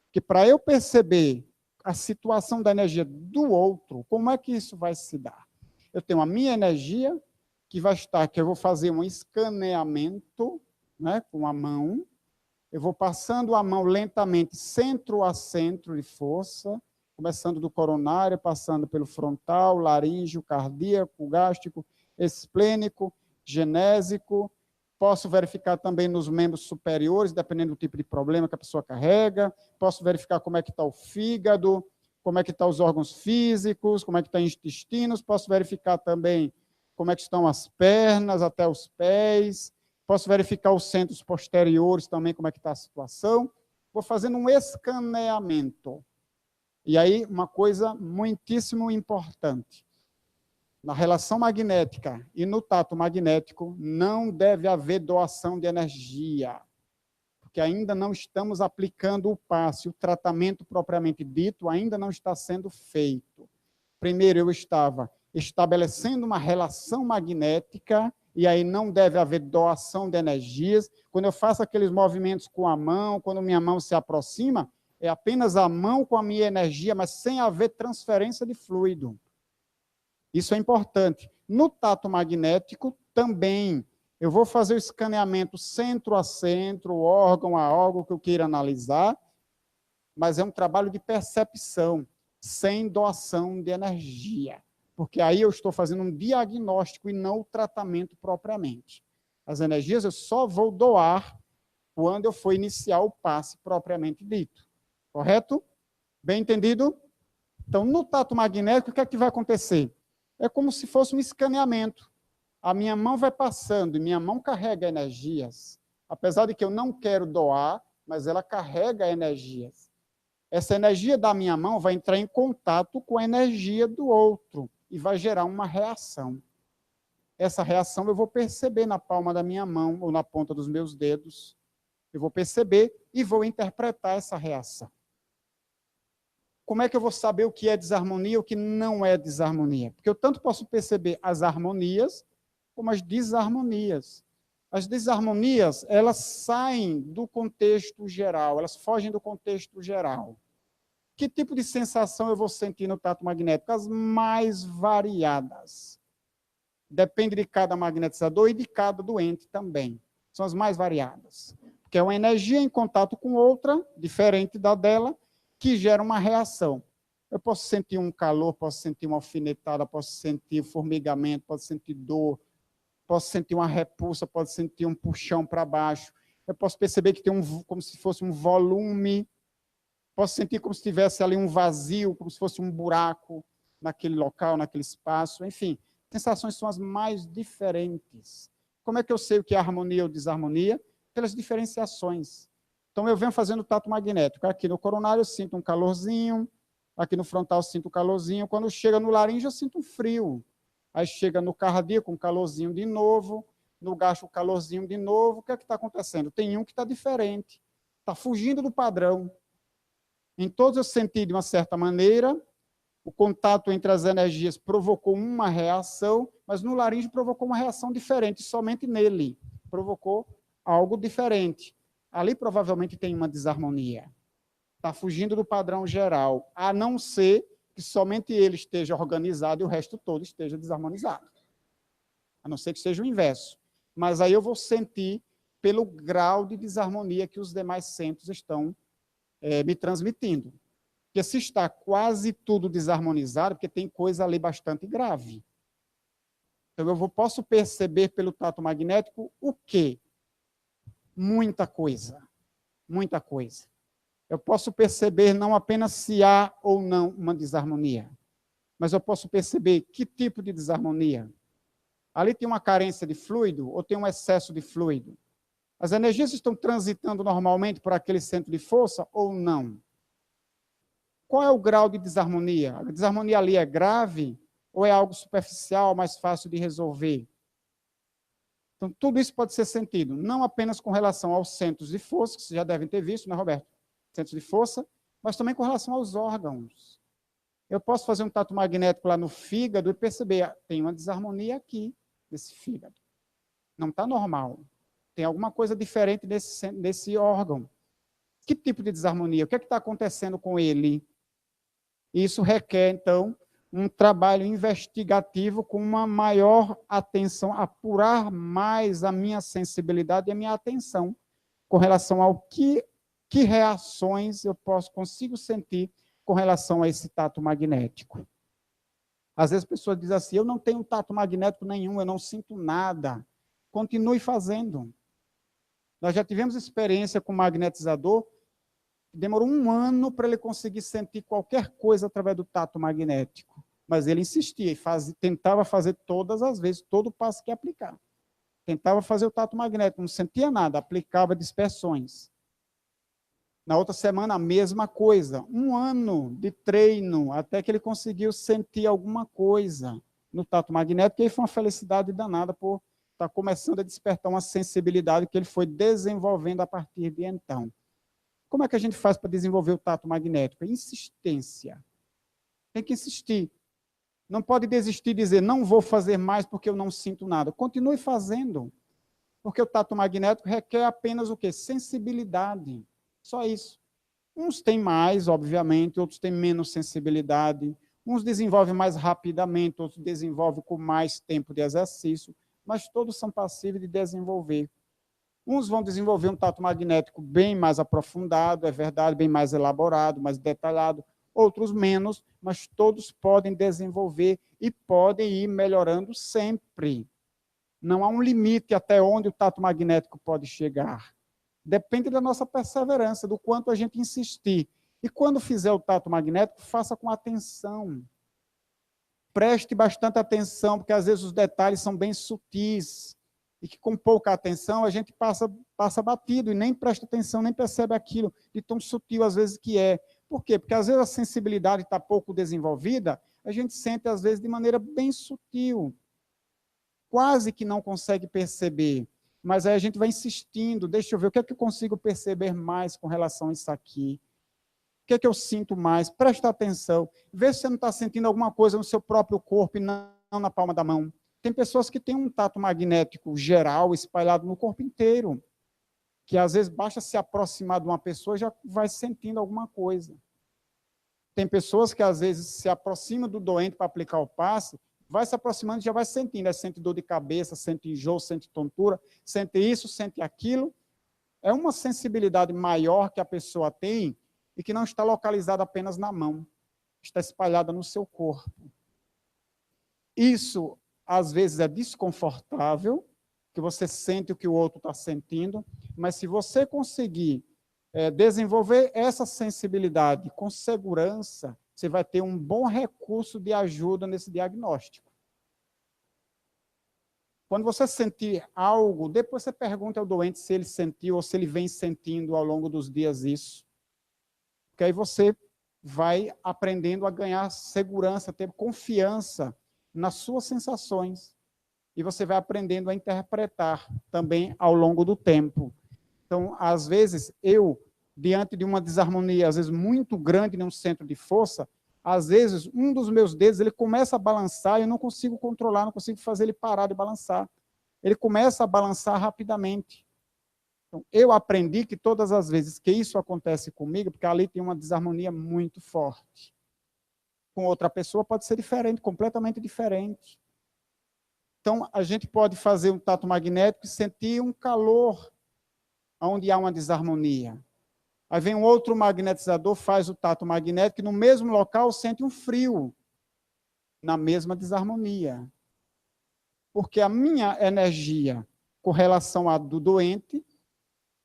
Porque para eu perceber a situação da energia do outro, como é que isso vai se dar? Eu tenho a minha energia, que vai estar, que eu vou fazer um escaneamento, né, com a mão, eu vou passando a mão lentamente, centro a centro de força, começando do coronário, passando pelo frontal, laríngeo, cardíaco, gástrico, esplênico, genésico. Posso verificar também nos membros superiores, dependendo do tipo de problema que a pessoa carrega. Posso verificar como é que está o fígado, como é que estão os órgãos físicos, como é que estão os intestinos. Posso verificar também como é que estão as pernas até os pés. Posso verificar os centros posteriores também, como é que está a situação. Vou fazendo um escaneamento. E aí, uma coisa muitíssimo importante. Na relação magnética e no tato magnético, não deve haver doação de energia. Porque ainda não estamos aplicando o passe, o tratamento propriamente dito ainda não está sendo feito. Primeiro, eu estava estabelecendo uma relação magnética, e aí não deve haver doação de energias. Quando eu faço aqueles movimentos com a mão, quando minha mão se aproxima, é apenas a mão com a minha energia, mas sem haver transferência de fluido. Isso é importante. No tato magnético, também, eu vou fazer o escaneamento centro a centro, órgão a órgão que eu queira analisar, mas é um trabalho de percepção, sem doação de energia. Porque aí eu estou fazendo um diagnóstico e não o tratamento propriamente. As energias eu só vou doar quando eu for iniciar o passe propriamente dito. Correto? Bem entendido? Então, no tato magnético, o que é que vai acontecer? É como se fosse um escaneamento. A minha mão vai passando e minha mão carrega energias. Apesar de que eu não quero doar, mas ela carrega energias. Essa energia da minha mão vai entrar em contato com a energia do outro e vai gerar uma reação. essa reação eu vou perceber na palma da minha mão ou na ponta dos meus dedos. Eu vou perceber e vou interpretar essa reação. Como é que eu vou saber o que é desarmonia e o que não é desarmonia? Porque eu tanto posso perceber as harmonias como as desarmonias. As desarmonias, elas saem do contexto geral, elas fogem do contexto geral. Que tipo de sensação eu vou sentir no tato magnético? As mais variadas. Depende de cada magnetizador e de cada doente também. São as mais variadas. Porque é uma energia em contato com outra, diferente da dela, que gera uma reação. Eu posso sentir um calor, posso sentir uma alfinetada, posso sentir formigamento, posso sentir dor, posso sentir uma repulsa, posso sentir um puxão para baixo. Eu posso perceber que tem como se fosse um volume. Posso sentir como se tivesse ali um vazio, como se fosse um buraco naquele local, naquele espaço. Enfim, sensações são as mais diferentes. Como é que eu sei o que é harmonia ou desarmonia? Pelas diferenciações. Então, eu venho fazendo tato magnético. Aqui no coronário eu sinto um calorzinho, aqui no frontal eu sinto um calorzinho. Quando chega no laringe eu sinto um frio. Aí chega no cardíaco um calorzinho de novo, no gasto um calorzinho de novo. O que é que está acontecendo? Tem um que está diferente, está fugindo do padrão. Em todos eu senti de uma certa maneira, o contato entre as energias provocou uma reação, mas no laringe provocou uma reação diferente, somente nele provocou algo diferente. Ali provavelmente tem uma desarmonia. Está fugindo do padrão geral, a não ser que somente ele esteja organizado e o resto todo esteja desarmonizado. A não ser que seja o inverso. Mas aí eu vou sentir pelo grau de desarmonia que os demais centros estão me transmitindo. Porque se está quase tudo desarmonizado, porque tem coisa ali bastante grave. Então, eu posso perceber pelo tato magnético o quê? Muita coisa. Muita coisa. Eu posso perceber não apenas se há ou não uma desarmonia, mas eu posso perceber que tipo de desarmonia. Ali tem uma carência de fluido ou tem um excesso de fluido? As energias estão transitando normalmente por aquele centro de força ou não? Qual é o grau de desarmonia? A desarmonia ali é grave ou é algo superficial, mais fácil de resolver? Então, tudo isso pode ser sentido, não apenas com relação aos centros de força, que vocês já devem ter visto, né, Roberto? Centros de força, mas também com relação aos órgãos. Eu posso fazer um tato magnético lá no fígado e perceber, tem uma desarmonia aqui, nesse fígado. Não está normal. Tem alguma coisa diferente nesse órgão. Que tipo de desarmonia? O que é que está acontecendo com ele? Isso requer, então, um trabalho investigativo com uma maior atenção, apurar mais a minha sensibilidade e a minha atenção com relação ao que reações eu consigo sentir com relação a esse tato magnético. Às vezes a pessoa diz assim, eu não tenho tato magnético nenhum, eu não sinto nada. Continue fazendo. Nós já tivemos experiência com magnetizador, demorou 1 ano para ele conseguir sentir qualquer coisa através do tato magnético. Mas ele insistia e tentava fazer todas as vezes, todo o passo que aplicar. Tentava fazer o tato magnético, não sentia nada, aplicava dispersões. Na outra semana, a mesma coisa. 1 ano de treino, até que ele conseguiu sentir alguma coisa no tato magnético, e aí foi uma felicidade danada por estar começando a despertar uma sensibilidade que ele foi desenvolvendo a partir de então. Como é que a gente faz para desenvolver o tato magnético? Insistência. Tem que insistir. Não pode desistir e dizer, não vou fazer mais porque eu não sinto nada. Continue fazendo. Porque o tato magnético requer apenas o quê? Sensibilidade. Só isso. Uns têm mais, obviamente, outros têm menos sensibilidade. Uns desenvolvem mais rapidamente, outros desenvolvem com mais tempo de exercício, mas todos são passíveis de desenvolver. Uns vão desenvolver um tato magnético bem mais aprofundado, é verdade, bem mais elaborado, mais detalhado, outros menos, mas todos podem desenvolver e podem ir melhorando sempre. Não há um limite até onde o tato magnético pode chegar. Depende da nossa perseverança, do quanto a gente insistir. E quando fizer o tato magnético, faça com atenção. Preste bastante atenção, porque às vezes os detalhes são bem sutis, e que com pouca atenção a gente passa batido e nem presta atenção, nem percebe aquilo de tão sutil às vezes que é. Por quê? Porque às vezes a sensibilidade está pouco desenvolvida, a gente sente às vezes de maneira bem sutil. quase que não consegue perceber. Mas aí a gente vai insistindo, deixa eu ver, o que é que eu consigo perceber mais com relação a isso aqui? O que é que eu sinto mais? Presta atenção. Vê se você não está sentindo alguma coisa no seu próprio corpo e não na palma da mão. Tem pessoas que têm um tato magnético geral espalhado no corpo inteiro, que às vezes basta se aproximar de uma pessoa e já vai sentindo alguma coisa. Tem pessoas que às vezes se aproximam do doente para aplicar o passe, vai se aproximando e já vai sentindo, sente dor de cabeça, sente enjoo, sente tontura, sente isso, sente aquilo. É uma sensibilidade maior que a pessoa tem e que não está localizada apenas na mão, está espalhada no seu corpo. Isso, às vezes, é desconfortável, que você sente o que o outro está sentindo, mas se você conseguir desenvolver essa sensibilidade com segurança, você vai ter um bom recurso de ajuda nesse diagnóstico. Quando você sentir algo, depois você pergunta ao doente se ele sentiu ou se ele vem sentindo ao longo dos dias isso. Porque aí você vai aprendendo a ganhar segurança, ter confiança nas suas sensações. E você vai aprendendo a interpretar também ao longo do tempo. Então, às vezes, diante de uma desarmonia, às vezes, muito grande num centro de força, às vezes, um dos meus dedos, ele começa a balançar e eu não consigo controlar, não consigo fazer ele parar de balançar. Ele começa a balançar rapidamente. Então, eu aprendi que todas as vezes que isso acontece comigo, porque ali tem uma desarmonia muito forte. Com outra pessoa pode ser diferente, completamente diferente. Então, a gente pode fazer um tato magnético e sentir um calor onde há uma desarmonia. Aí vem um outro magnetizador, faz o tato magnético e no mesmo local sente um frio, na mesma desarmonia. Porque a minha energia com relação à do doente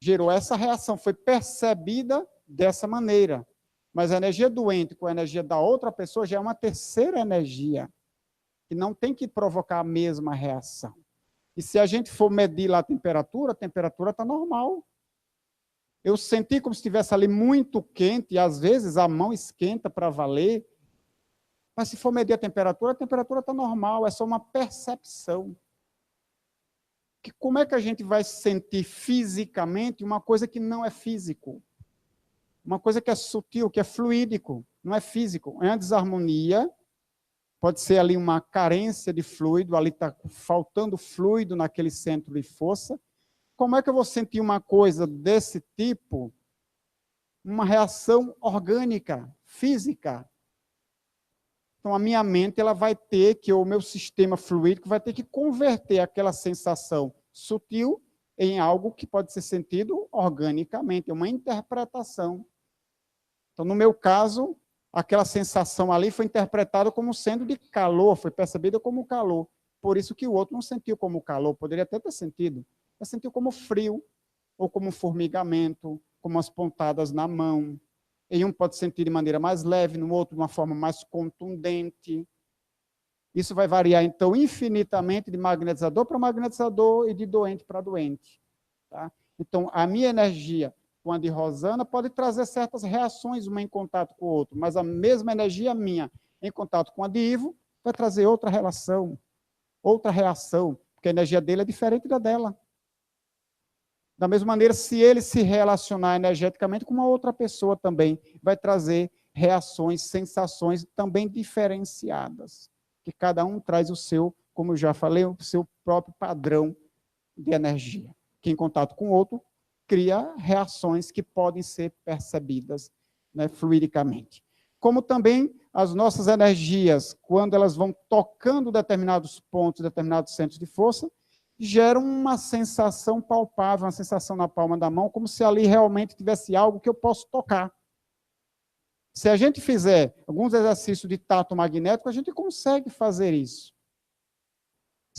gerou essa reação, foi percebida dessa maneira. Mas a energia doente com a energia da outra pessoa já é uma terceira energia, que não tem que provocar a mesma reação. E se a gente for medir lá a temperatura está normal. Eu senti como se estivesse ali muito quente, e às vezes a mão esquenta para valer, mas se for medir a temperatura está normal, é só uma percepção. Como é que a gente vai sentir fisicamente uma coisa que não é físico? Uma coisa que é sutil, que é fluídico, não é físico. É uma desarmonia, pode ser ali uma carência de fluido, ali está faltando fluido naquele centro de força. Como é que eu vou sentir uma coisa desse tipo? Uma reação orgânica, física. Então, a minha mente ela vai ter que, o meu sistema fluídico vai ter que converter aquela sensação sutil em algo que pode ser sentido organicamente, é uma interpretação. Então, no meu caso, aquela sensação ali foi interpretada como sendo de calor, foi percebida como calor. Por isso que o outro não sentiu como calor, poderia até ter sentido, mas sentiu como frio, ou como formigamento, como as pontadas na mão. Em um pode sentir de maneira mais leve, no outro de uma forma mais contundente. Isso vai variar, então, infinitamente de magnetizador para magnetizador e de doente para doente. Tá? Então, a minha energia com a de Rosana pode trazer certas reações, uma em contato com o outro, mas a mesma energia minha em contato com a de Ivo vai trazer outra relação, outra reação, porque a energia dele é diferente da dela. Da mesma maneira, se ele se relacionar energeticamente com uma outra pessoa também, vai trazer reações, sensações também diferenciadas. Que cada um traz o seu, como eu já falei, o seu próprio padrão de energia. Que em contato com o outro, cria reações que podem ser percebidas, né, fluidicamente. Como também as nossas energias, quando elas vão tocando determinados pontos, determinados centros de força, geram uma sensação palpável, uma sensação na palma da mão, como se ali realmente tivesse algo que eu posso tocar. Se a gente fizer alguns exercícios de tato magnético, a gente consegue fazer isso.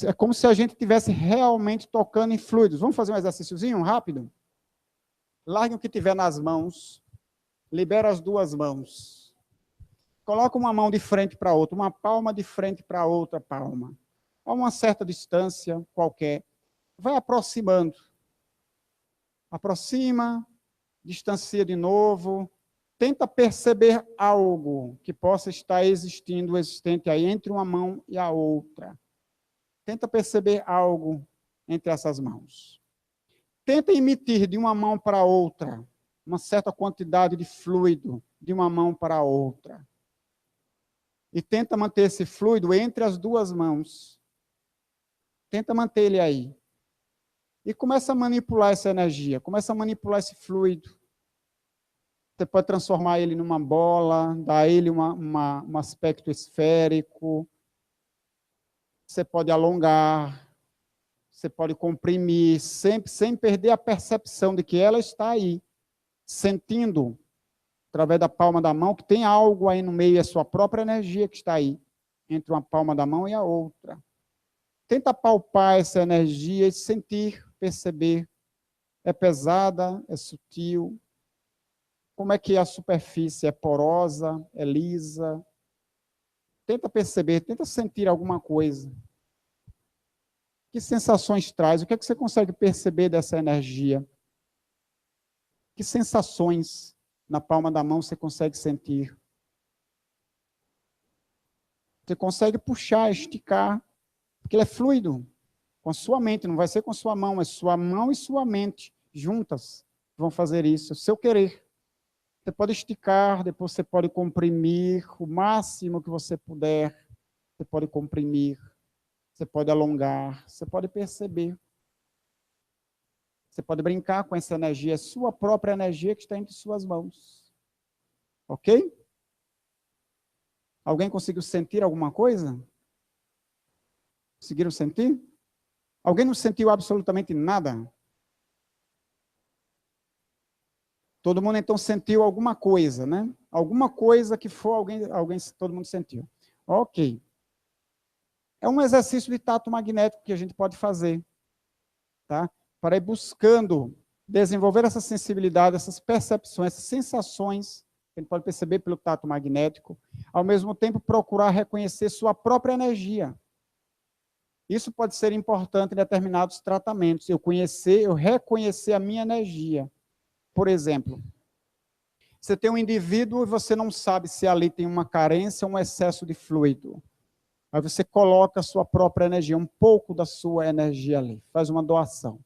É como se a gente estivesse realmente tocando em fluidos. Vamos fazer um exercíciozinho rápido? Largue o que tiver nas mãos, libera as duas mãos. Coloca uma mão de frente para a outra, uma palma de frente para a outra palma. A uma certa distância qualquer. Vai aproximando. Aproxima, distancia de novo. Tenta perceber algo que possa estar existente aí entre uma mão e a outra. Tenta perceber algo entre essas mãos. Tenta emitir de uma mão para outra uma certa quantidade de fluido de uma mão para outra. E tenta manter esse fluido entre as duas mãos. Tenta manter ele aí. E começa a manipular essa energia, começa a manipular esse fluido. Você pode transformar ele numa bola, dar a ele um aspecto esférico. Você pode alongar, você pode comprimir, sempre sem perder a percepção de que ela está aí, sentindo, através da palma da mão, que tem algo aí no meio, é sua própria energia que está aí, entre uma palma da mão e a outra. Tenta palpar essa energia e sentir, perceber. É pesada, é sutil. Como é que a superfície é porosa, é lisa? Tenta perceber, tenta sentir alguma coisa. Que sensações traz? O que é que você consegue perceber dessa energia? Que sensações na palma da mão você consegue sentir? Você consegue puxar, esticar, porque ele é fluido. Com a sua mente, não vai ser com a sua mão, é sua mão e sua mente juntas vão fazer isso, seu querer. Você pode esticar, depois você pode comprimir o máximo que você puder. Você pode comprimir, você pode alongar, você pode perceber. Você pode brincar com essa energia, é sua própria energia que está entre suas mãos. Ok? Alguém conseguiu sentir alguma coisa? Conseguiram sentir? Alguém não sentiu absolutamente nada? Todo mundo, então, sentiu alguma coisa, né? Alguma coisa que for, todo mundo sentiu. Ok. É um exercício de tato magnético que a gente pode fazer, tá? Para ir buscando desenvolver essa sensibilidade, essas percepções, essas sensações, que a gente pode perceber pelo tato magnético, ao mesmo tempo procurar reconhecer sua própria energia. Isso pode ser importante em determinados tratamentos, eu reconhecer a minha energia. Por exemplo, você tem um indivíduo e você não sabe se ali tem uma carência ou um excesso de fluido. Aí você coloca a sua própria energia, um pouco da sua energia ali, faz uma doação.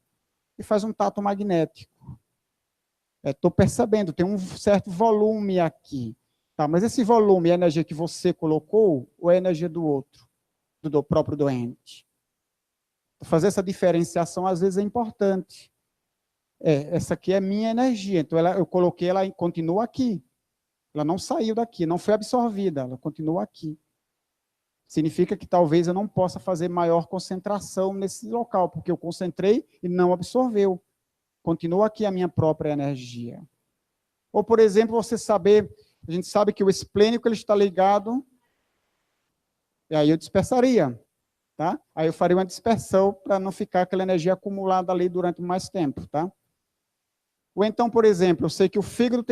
E faz um tato magnético. Estou percebendo, tem um certo volume aqui. Tá, mas esse volume é a energia que você colocou ou é a energia do outro, do próprio doente? Fazer essa diferenciação às vezes é importante. Essa aqui é minha energia, então eu coloquei, ela continua aqui. Ela não saiu daqui, não foi absorvida, ela continua aqui. Significa que talvez eu não possa fazer maior concentração nesse local, porque eu concentrei e não absorveu. Continua aqui a minha própria energia. Ou, por exemplo, você saber, a gente sabe que o esplênico ele está ligado, e aí eu dispersaria. Tá? Aí eu faria uma dispersão para não ficar aquela energia acumulada ali durante mais tempo. Tá? Ou então, por exemplo, eu sei que o fígado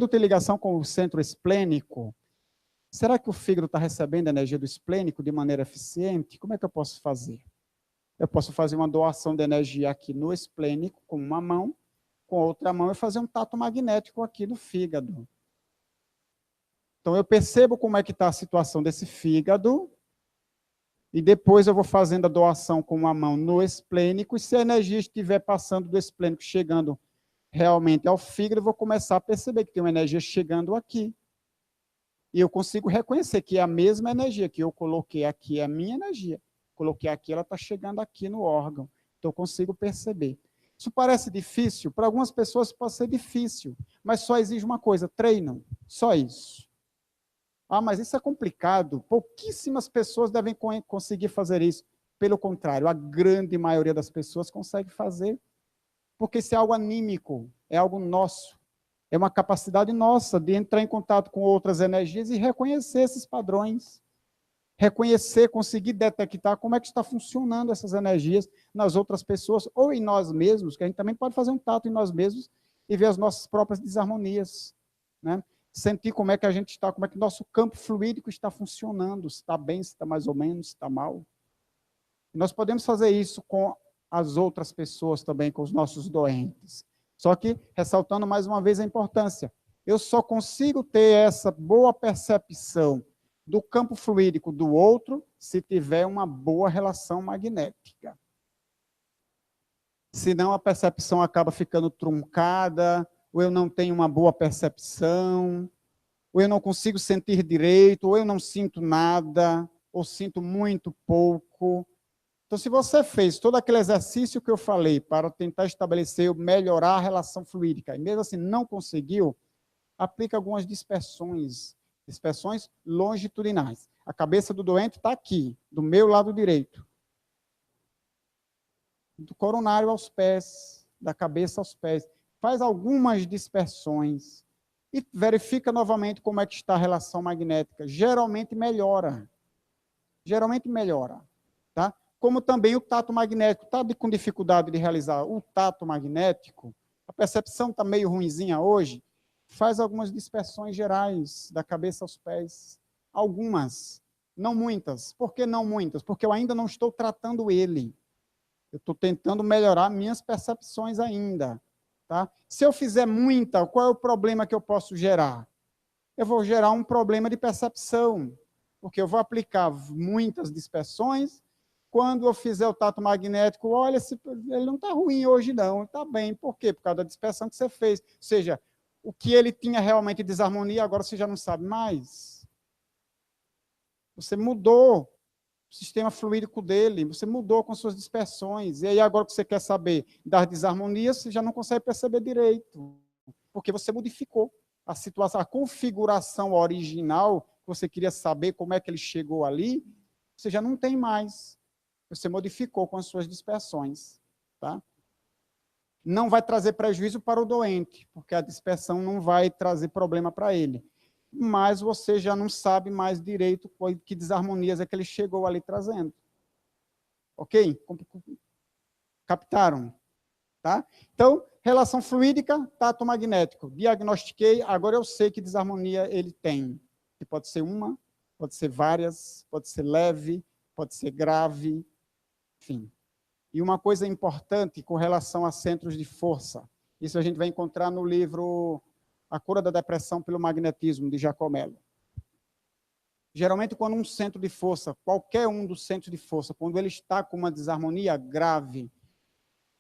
tem ligação com o centro esplênico. Será que o fígado está recebendo a energia do esplênico de maneira eficiente? Como é que eu posso fazer? Eu posso fazer uma doação de energia aqui no esplênico, com uma mão, com a outra mão, e fazer um tato magnético aqui no fígado. Então, eu percebo como é que está a situação desse fígado, e depois eu vou fazendo a doação com uma mão no esplênico, e se a energia estiver passando do esplênico, chegando realmente ao fígado, eu vou começar a perceber que tem uma energia chegando aqui. E eu consigo reconhecer que é a mesma energia que eu coloquei aqui, é a minha energia. Coloquei aqui, ela está chegando aqui no órgão. Então, eu consigo perceber. Isso parece difícil? Para algumas pessoas pode ser difícil, mas só exige uma coisa, treino. Só isso. Ah, mas isso é complicado. Pouquíssimas pessoas devem conseguir fazer isso. Pelo contrário, a grande maioria das pessoas consegue fazer, porque isso é algo anímico, é algo nosso. É uma capacidade nossa de entrar em contato com outras energias e reconhecer esses padrões. Reconhecer, conseguir detectar como é que está funcionando essas energias nas outras pessoas ou em nós mesmos, que a gente também pode fazer um tato em nós mesmos e ver as nossas próprias desarmonias, né? Sentir como é que a gente está, como é que o nosso campo fluídico está funcionando, se está bem, se está mais ou menos, se está mal. E nós podemos fazer isso com as outras pessoas também, com os nossos doentes. Só que, ressaltando mais uma vez a importância, eu só consigo ter essa boa percepção do campo fluídico do outro se tiver uma boa relação magnética. Senão a percepção acaba ficando truncada, ou eu não tenho uma boa percepção, ou eu não consigo sentir direito, ou eu não sinto nada, ou sinto muito pouco. Então, se você fez todo aquele exercício que eu falei para tentar estabelecer, melhorar a relação fluídica, e mesmo assim não conseguiu, aplica algumas dispersões longitudinais. A cabeça do doente está aqui, do meu lado direito. Do coronário aos pés, da cabeça aos pés. Faz algumas dispersões e verifica novamente como é que está a relação magnética. Geralmente melhora. Geralmente melhora. Tá? Como também o tato magnético. Está com dificuldade de realizar o tato magnético, a percepção está meio ruinzinha hoje, faz algumas dispersões gerais da cabeça aos pés. Algumas, não muitas. Por que não muitas? Porque eu ainda não estou tratando ele. Eu estou tentando melhorar minhas percepções ainda. Tá? Se eu fizer muita, qual é o problema que eu posso gerar? Eu vou gerar um problema de percepção, porque eu vou aplicar muitas dispersões. Quando eu fizer o tato magnético, olha, ele não está ruim hoje não, está bem. Por quê? Por causa da dispersão que você fez. Ou seja, o que ele tinha realmente de desarmonia, agora você já não sabe mais. Você mudou o sistema fluídico dele, você mudou com suas dispersões, e aí agora que você quer saber das desarmonias, você já não consegue perceber direito, porque você modificou a situação, a configuração original, que você queria saber como é que ele chegou ali, você já não tem mais, você modificou com as suas dispersões, tá? Não vai trazer prejuízo para o doente, porque a dispersão não vai trazer problema para ele, mas você já não sabe mais direito que desarmonias é que ele chegou ali trazendo. Ok? Captaram? Tá? Então, relação fluídica, tato magnético. Diagnostiquei, agora eu sei que desarmonia ele tem. Que pode ser uma, pode ser várias, pode ser leve, pode ser grave, enfim. E uma coisa importante com relação a centros de força, isso a gente vai encontrar no livro A Cura da Depressão pelo Magnetismo, de Giacomello. Geralmente, quando um centro de força, qualquer um dos centros de força, quando ele está com uma desarmonia grave,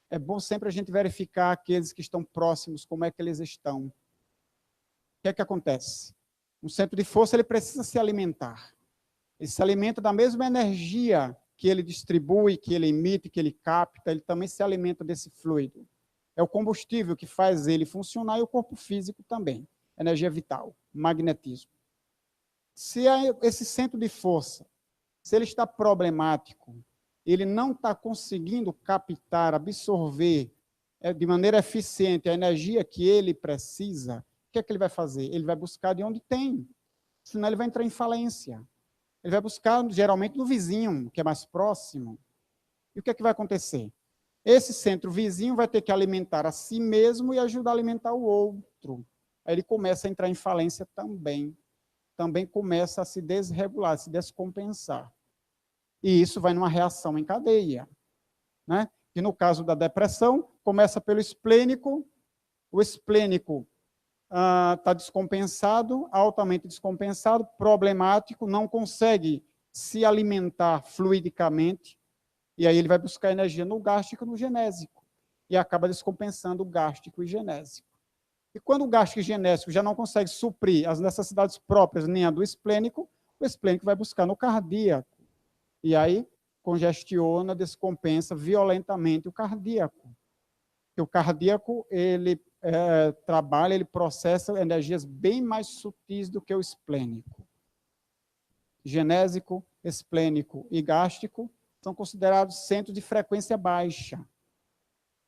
é bom sempre a gente verificar aqueles que estão próximos, como é que eles estão. O que é que acontece? Um centro de força, ele precisa se alimentar. Ele se alimenta da mesma energia que ele distribui, que ele emite, que ele capta, ele também se alimenta desse fluido. É o combustível que faz ele funcionar e o corpo físico também. Energia vital, magnetismo. Se esse centro de força, se ele está problemático, ele não está conseguindo captar, absorver de maneira eficiente a energia que ele precisa, o que é que ele vai fazer? Ele vai buscar de onde tem, senão ele vai entrar em falência. Ele vai buscar, geralmente, no vizinho, que é mais próximo. E o que é que vai acontecer? Esse centro vizinho vai ter que alimentar a si mesmo e ajudar a alimentar o outro. Aí ele começa a entrar em falência também. Também começa a se desregular, a se descompensar. E isso vai numa reação em cadeia. Né? E no caso da depressão, começa pelo esplênico, o esplênico está descompensado, altamente descompensado, problemático, não consegue se alimentar fluidicamente, e aí ele vai buscar energia no gástrico e no genésico, e acaba descompensando o gástrico e genésico. E quando o gástrico e genésico já não consegue suprir as necessidades próprias, nem a do esplênico, o esplênico vai buscar no cardíaco, e aí congestiona, descompensa violentamente o cardíaco. Porque o cardíaco, ele trabalha, ele processa energias bem mais sutis do que o esplênico. Genésico, esplênico e gástrico são considerados centros de frequência baixa.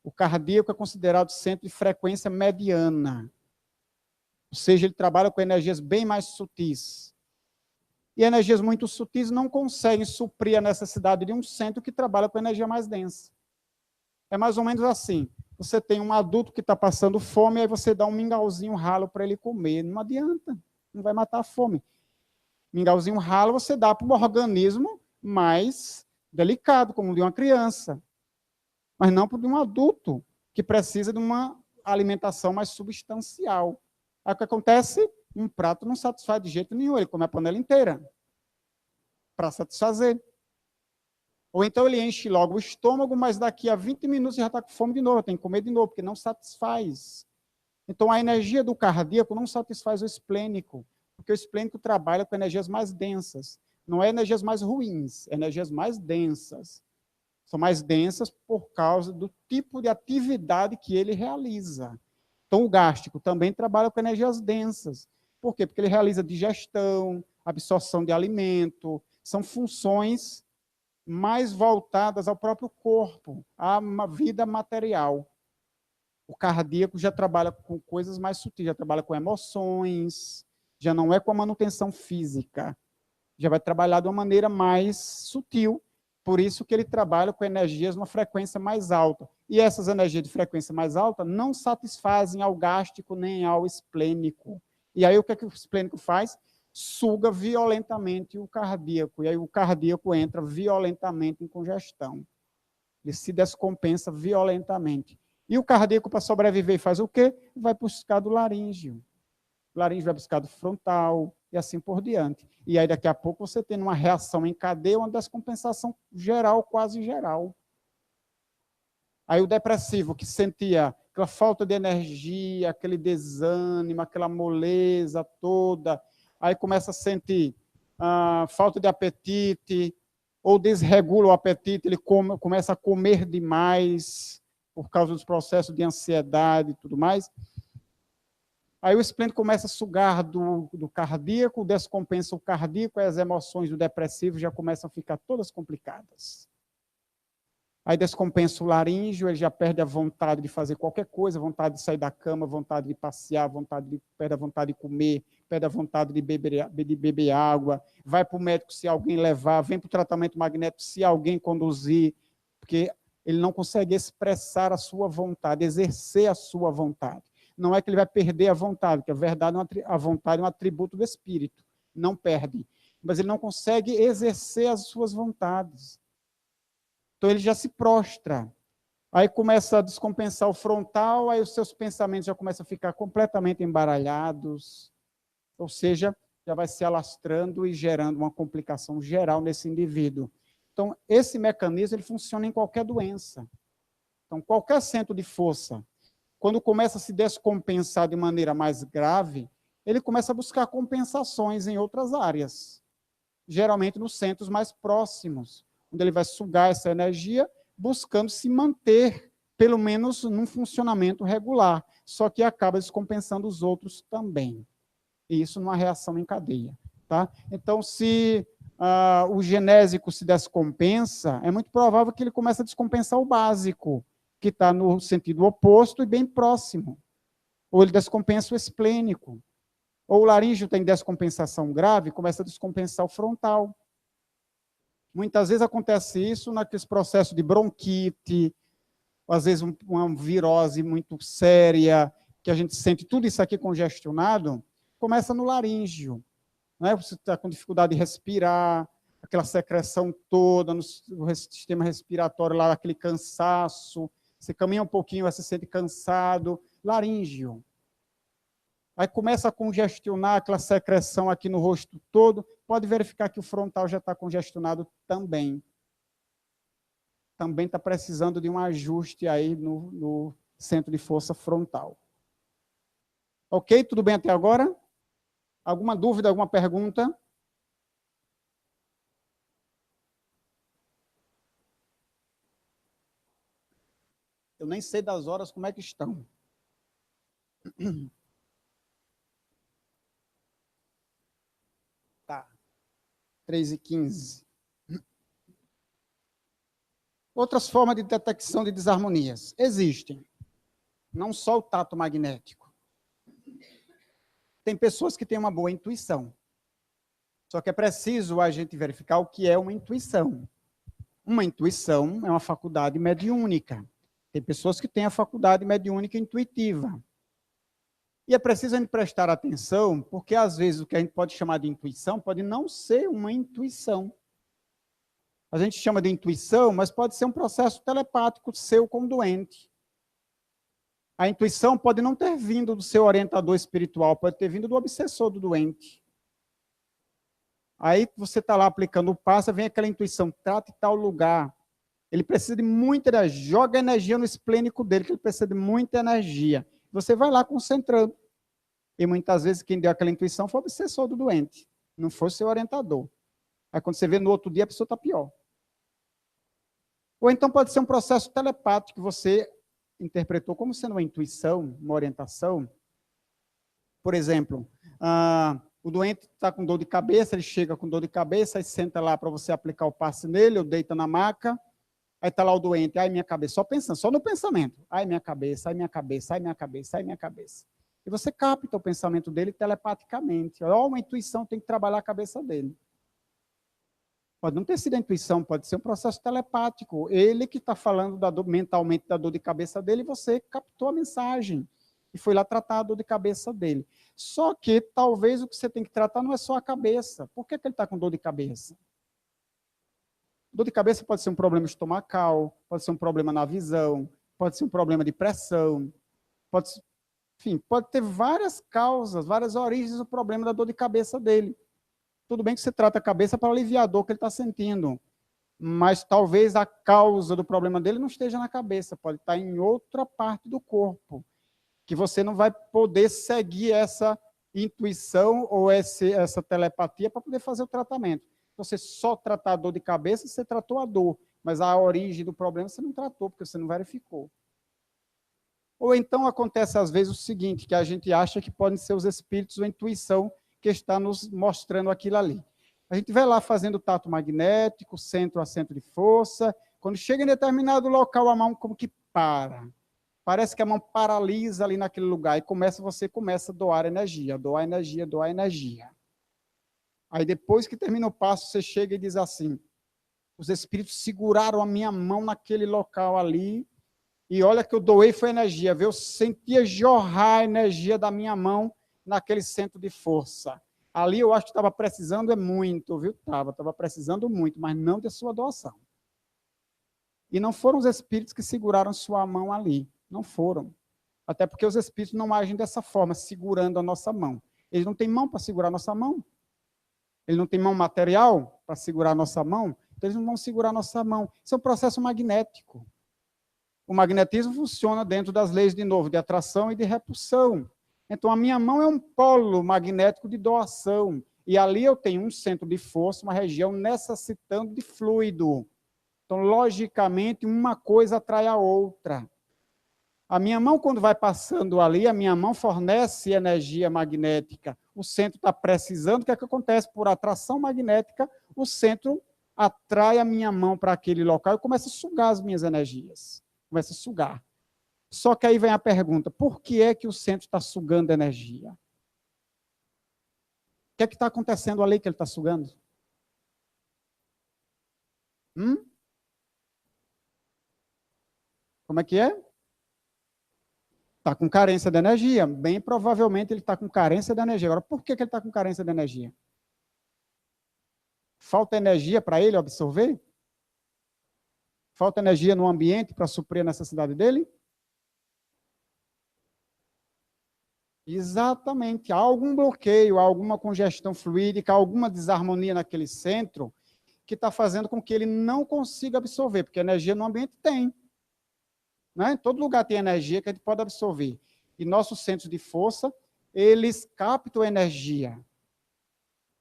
O cardíaco é considerado centro de frequência mediana. Ou seja, ele trabalha com energias bem mais sutis. E energias muito sutis não conseguem suprir a necessidade de um centro que trabalha com energia mais densa. É mais ou menos assim. Você tem um adulto que está passando fome, aí você dá um mingauzinho ralo para ele comer. Não adianta, não vai matar a fome. Mingauzinho ralo você dá para um organismo mais delicado, como o de uma criança. Mas não para um adulto, que precisa de uma alimentação mais substancial. Aí o que acontece? Um prato não satisfaz de jeito nenhum, ele come a panela inteira. para satisfazer. Ou então ele enche logo o estômago, mas daqui a 20 minutos já está com fome de novo, tem que comer de novo, porque não satisfaz. Então a energia do cardíaco não satisfaz o esplênico, porque o esplênico trabalha com energias mais densas. Não é energias mais ruins, é energias mais densas. São mais densas por causa do tipo de atividade que ele realiza. Então o gástrico também trabalha com energias densas. Por quê? Porque ele realiza digestão, absorção de alimento, são funções mais voltadas ao próprio corpo, à vida material. O cardíaco já trabalha com coisas mais sutis, já trabalha com emoções, já não é com a manutenção física, já vai trabalhar de uma maneira mais sutil, por isso que ele trabalha com energias numa frequência mais alta. E essas energias de frequência mais alta não satisfazem ao gástrico nem ao esplênico. E aí o que o esplênico faz? Suga violentamente o cardíaco, e aí o cardíaco entra violentamente em congestão. Ele se descompensa violentamente. E o cardíaco, para sobreviver, faz o quê? Vai buscar do laríngeo. O laríngeo vai buscar do frontal, e assim por diante. E aí, daqui a pouco, você tem uma reação em cadeia, uma descompensação geral, quase geral. Aí o depressivo, que sentia aquela falta de energia, aquele desânimo, aquela moleza toda, aí começa a sentir falta de apetite, ou desregula o apetite, ele começa a comer demais, por causa dos processos de ansiedade e tudo mais. Aí o esplênico começa a sugar do cardíaco, descompensa o cardíaco, e as emoções do depressivo já começam a ficar todas complicadas. Aí descompensa o laríngeo, ele já perde a vontade de fazer qualquer coisa, vontade de sair da cama, vontade de passear, perde a vontade de comer, perde a vontade de beber água, vai para o médico se alguém levar, vem para o tratamento magnético se alguém conduzir, porque ele não consegue expressar a sua vontade, exercer a sua vontade. Não é que ele vai perder a vontade, porque a verdade, a vontade é um atributo do espírito, não perde, mas ele não consegue exercer as suas vontades. Então ele já se prostra. Aí começa a descompensar o frontal, aí os seus pensamentos já começam a ficar completamente embaralhados, ou seja, já vai se alastrando e gerando uma complicação geral nesse indivíduo. Então, esse mecanismo ele funciona em qualquer doença. Então, qualquer centro de força, quando começa a se descompensar de maneira mais grave, ele começa a buscar compensações em outras áreas, geralmente nos centros mais próximos, onde ele vai sugar essa energia, buscando se manter, pelo menos, num funcionamento regular, só que acaba descompensando os outros também. E isso numa reação em cadeia. Tá? Então, se o genésico se descompensa, é muito provável que ele comece a descompensar o básico, que está no sentido oposto e bem próximo. Ou ele descompensa o esplênico. Ou o laríngeo tem descompensação grave, começa a descompensar o frontal. Muitas vezes acontece isso naqueles processos de bronquite, às vezes uma virose muito séria, que a gente sente tudo isso aqui congestionado, começa no laríngeo. Né? Você está com dificuldade de respirar, aquela secreção toda no sistema respiratório, lá, aquele cansaço, você caminha um pouquinho, você se sente cansado, laríngeo. Aí começa a congestionar aquela secreção aqui no rosto todo, pode verificar que o frontal já está congestionado também. Também está precisando de um ajuste aí no centro de força frontal. Ok? Tudo bem até agora? Alguma dúvida, alguma pergunta? Eu nem sei das horas como é que estão. Tá. 3h15. Outras formas de detecção de desarmonias. Existem. Não só o tato magnético. Tem pessoas que têm uma boa intuição. Só que é preciso a gente verificar o que é uma intuição. Uma intuição é uma faculdade mediúnica. Tem pessoas que têm a faculdade mediúnica intuitiva. E é preciso a gente prestar atenção, porque às vezes o que a gente pode chamar de intuição pode não ser uma intuição. A gente chama de intuição, mas pode ser um processo telepático seu com o doente. A intuição pode não ter vindo do seu orientador espiritual, pode ter vindo do obsessor do doente. Aí você está lá aplicando o passo, vem aquela intuição, trata em tal lugar. Ele precisa de muita energia, joga energia no esplênico dele, que ele precisa de muita energia. Você vai lá concentrando. E muitas vezes quem deu aquela intuição foi o obsessor do doente, não foi o seu orientador. Aí quando você vê no outro dia, a pessoa está pior. Ou então pode ser um processo telepático que você interpretou como sendo uma intuição, uma orientação. Por exemplo, o doente está com dor de cabeça, ele chega com dor de cabeça, aí senta lá para você aplicar o passe nele, ou deita na maca, aí está lá o doente, ai minha cabeça, só pensando, só no pensamento, ai minha cabeça, ai minha cabeça, ai minha cabeça, ai minha cabeça. E você capta o pensamento dele telepaticamente. Ó, uma intuição tem que trabalhar a cabeça dele. Pode não ter sido a intuição, pode ser um processo telepático. Ele que está falando mentalmente da dor de cabeça dele, e você captou a mensagem e foi lá tratar a dor de cabeça dele. Só que talvez o que você tem que tratar não é só a cabeça. Por que ele está com dor de cabeça? Dor de cabeça pode ser um problema estomacal, pode ser um problema na visão, pode ser um problema de pressão, enfim, pode ter várias causas, várias origens do problema da dor de cabeça dele. Tudo bem que você trata a cabeça para aliviar a dor que ele está sentindo, mas talvez a causa do problema dele não esteja na cabeça, pode estar em outra parte do corpo, que você não vai poder seguir essa intuição ou essa telepatia para poder fazer o tratamento. Você só tratar a dor de cabeça, você tratou a dor, mas a origem do problema você não tratou, porque você não verificou. Ou então acontece às vezes o seguinte, que a gente acha que podem ser os espíritos ou a intuição que está nos mostrando aquilo ali. A gente vai lá fazendo tato magnético, centro a centro de força, quando chega em determinado local, a mão como que para. Parece que a mão paralisa ali naquele lugar e você começa a doar energia, doar energia, doar energia. Aí depois que termina o passo, você chega e diz assim, os espíritos seguraram a minha mão naquele local ali, e olha que eu doei foi energia, viu? Eu sentia jorrar a energia da minha mão naquele centro de força. Ali eu acho que estava precisando muito, viu? Estava precisando muito, mas não de sua doação. E não foram os espíritos que seguraram sua mão ali, não foram. Até porque os espíritos não agem dessa forma, segurando a nossa mão. Eles não têm mão para segurar a nossa mão. Eles não têm mão material para segurar a nossa mão, então eles não vão segurar a nossa mão. Isso é um processo magnético. O magnetismo funciona dentro das leis, de novo, de atração e de repulsão. Então, a minha mão é um polo magnético de doação. E ali eu tenho um centro de força, uma região necessitando de fluido. Então, logicamente, uma coisa atrai a outra. A minha mão, quando vai passando ali, a minha mão fornece energia magnética. O centro está precisando, o que é que acontece? Por atração magnética, o centro atrai a minha mão para aquele local e começa a sugar as minhas energias. Começa a sugar. Só que aí vem a pergunta, por que é que o centro está sugando energia? O que é que está acontecendo ali que ele está sugando? Como é que é? Está com carência de energia. Bem provavelmente ele está com carência de energia. Agora, por que ele está com carência de energia? Falta energia para ele absorver? Falta energia no ambiente para suprir a necessidade dele? Exatamente. Há algum bloqueio, há alguma congestão fluídica, há alguma desarmonia naquele centro que está fazendo com que ele não consiga absorver, porque energia no ambiente tem. Né? Em todo lugar tem energia que a gente pode absorver. E nossos centros de força, eles captam energia.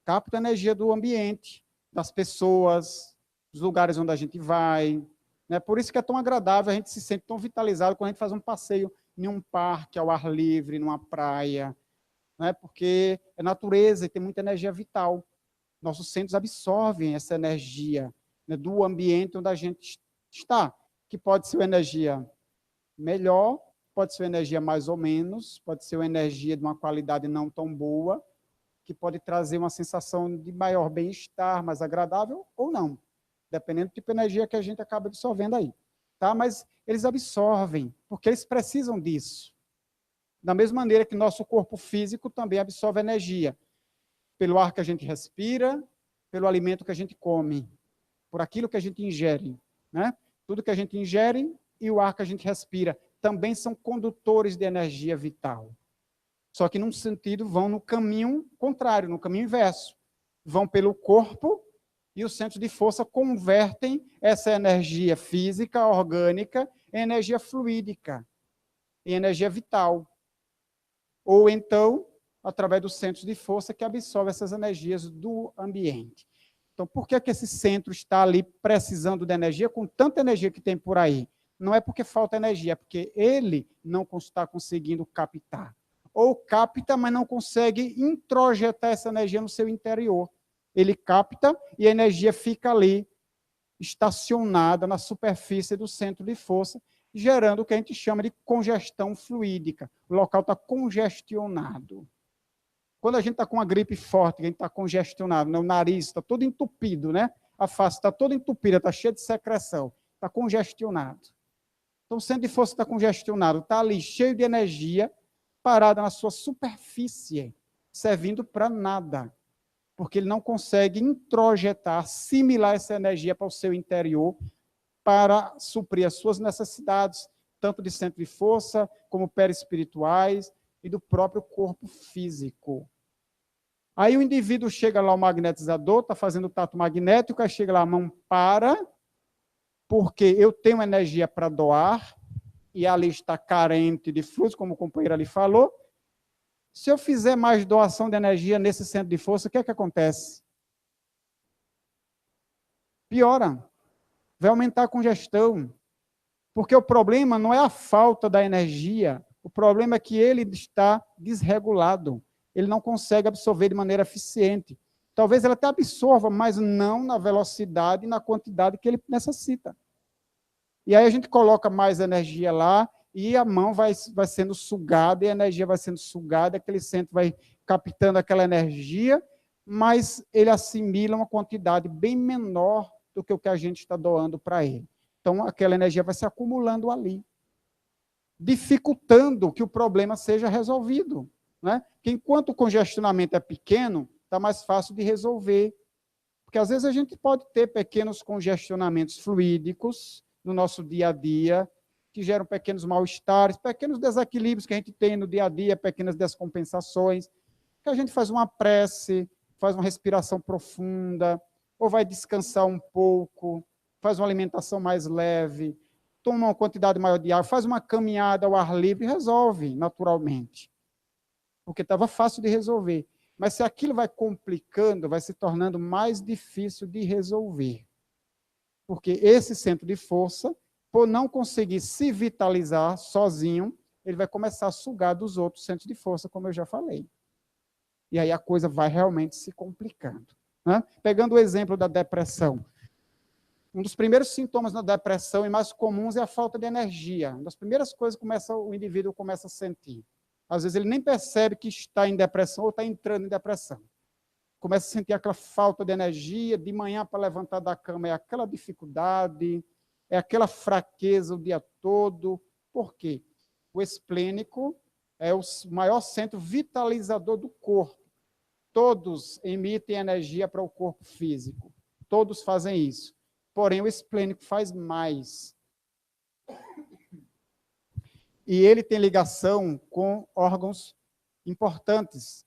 Captam energia do ambiente, das pessoas, dos lugares onde a gente vai. Né? Por isso que é tão agradável, a gente se sente tão vitalizado quando a gente faz um passeio em um parque, ao ar livre, numa praia, né? Porque é natureza e tem muita energia vital. Nossos centros absorvem essa energia, né, do ambiente onde a gente está, que pode ser uma energia melhor, pode ser uma energia mais ou menos, pode ser uma energia de uma qualidade não tão boa, que pode trazer uma sensação de maior bem-estar, mais agradável, ou não, dependendo do tipo de energia que a gente acaba absorvendo aí. Tá? Mas eles absorvem, porque eles precisam disso. Da mesma maneira que nosso corpo físico também absorve energia, pelo ar que a gente respira, pelo alimento que a gente come, por aquilo que a gente ingere. Né? Tudo que a gente ingere e o ar que a gente respira também são condutores de energia vital. Só que, num sentido, vão no caminho contrário, no caminho inverso. vão pelo corpo e os centros de força convertem essa energia física, orgânica, em energia fluídica, em energia vital. Ou então, através dos centros de força que absorvem essas energias do ambiente. Então, por que esse centro está ali precisando de energia, com tanta energia que tem por aí? Não é porque falta energia, é porque ele não está conseguindo captar. Ou capta, mas não consegue introjetar essa energia no seu interior. Ele capta e a energia fica ali, estacionada na superfície do centro de força, gerando o que a gente chama de congestão fluídica. O local está congestionado. Quando a gente está com uma gripe forte, a gente está congestionado, né? O nariz está todo entupido, né? A face está toda entupida, está cheia de secreção, está congestionado. Então, o centro de força está congestionado, está ali cheio de energia, parada na sua superfície, servindo para nada, porque ele não consegue introjetar, assimilar essa energia para o seu interior, para suprir as suas necessidades, tanto de centro de força, como perispirituais, e do próprio corpo físico. Aí o indivíduo chega lá, o magnetizador, está fazendo o tato magnético, aí chega lá, a mão para, porque eu tenho energia para doar, e ali está carente de fluxo, como o companheiro ali falou. Se eu fizer mais doação de energia nesse centro de força, o que é que acontece? Piora. Vai aumentar a congestão. Porque o problema não é a falta da energia, o problema é que ele está desregulado. Ele não consegue absorver de maneira eficiente. Talvez ele até absorva, mas não na velocidade e na quantidade que ele necessita. E aí a gente coloca mais energia lá e a mão vai sendo sugada e a energia vai sendo sugada, aquele centro vai captando aquela energia, mas ele assimila uma quantidade bem menor do que o que a gente está doando para ele. Então, aquela energia vai se acumulando ali, dificultando que o problema seja resolvido. Né? Porque enquanto o congestionamento é pequeno, está mais fácil de resolver. Porque às vezes a gente pode ter pequenos congestionamentos fluídicos no nosso dia a dia, que geram pequenos mal-estares, pequenos desequilíbrios que a gente tem no dia a dia, pequenas descompensações, que a gente faz uma prece, faz uma respiração profunda, ou vai descansar um pouco, faz uma alimentação mais leve, toma uma quantidade maior de água, faz uma caminhada ao ar livre e resolve naturalmente. Porque estava fácil de resolver. Mas se aquilo vai complicando, vai se tornando mais difícil de resolver. Porque esse centro de força, por não conseguir se vitalizar sozinho, ele vai começar a sugar dos outros centros de força, como eu já falei. E aí a coisa vai realmente se complicando. Né? Pegando o exemplo da depressão. Um dos primeiros sintomas da depressão e mais comuns é a falta de energia. Uma das primeiras coisas que o indivíduo começa a sentir. Às vezes ele nem percebe que está em depressão ou está entrando em depressão. Começa a sentir aquela falta de energia, de manhã para levantar da cama é aquela dificuldade, é aquela fraqueza o dia todo. Por quê? O esplênico é o maior centro vitalizador do corpo. Todos emitem energia para o corpo físico. Todos fazem isso. Porém, o esplênico faz mais. E ele tem ligação com órgãos importantes,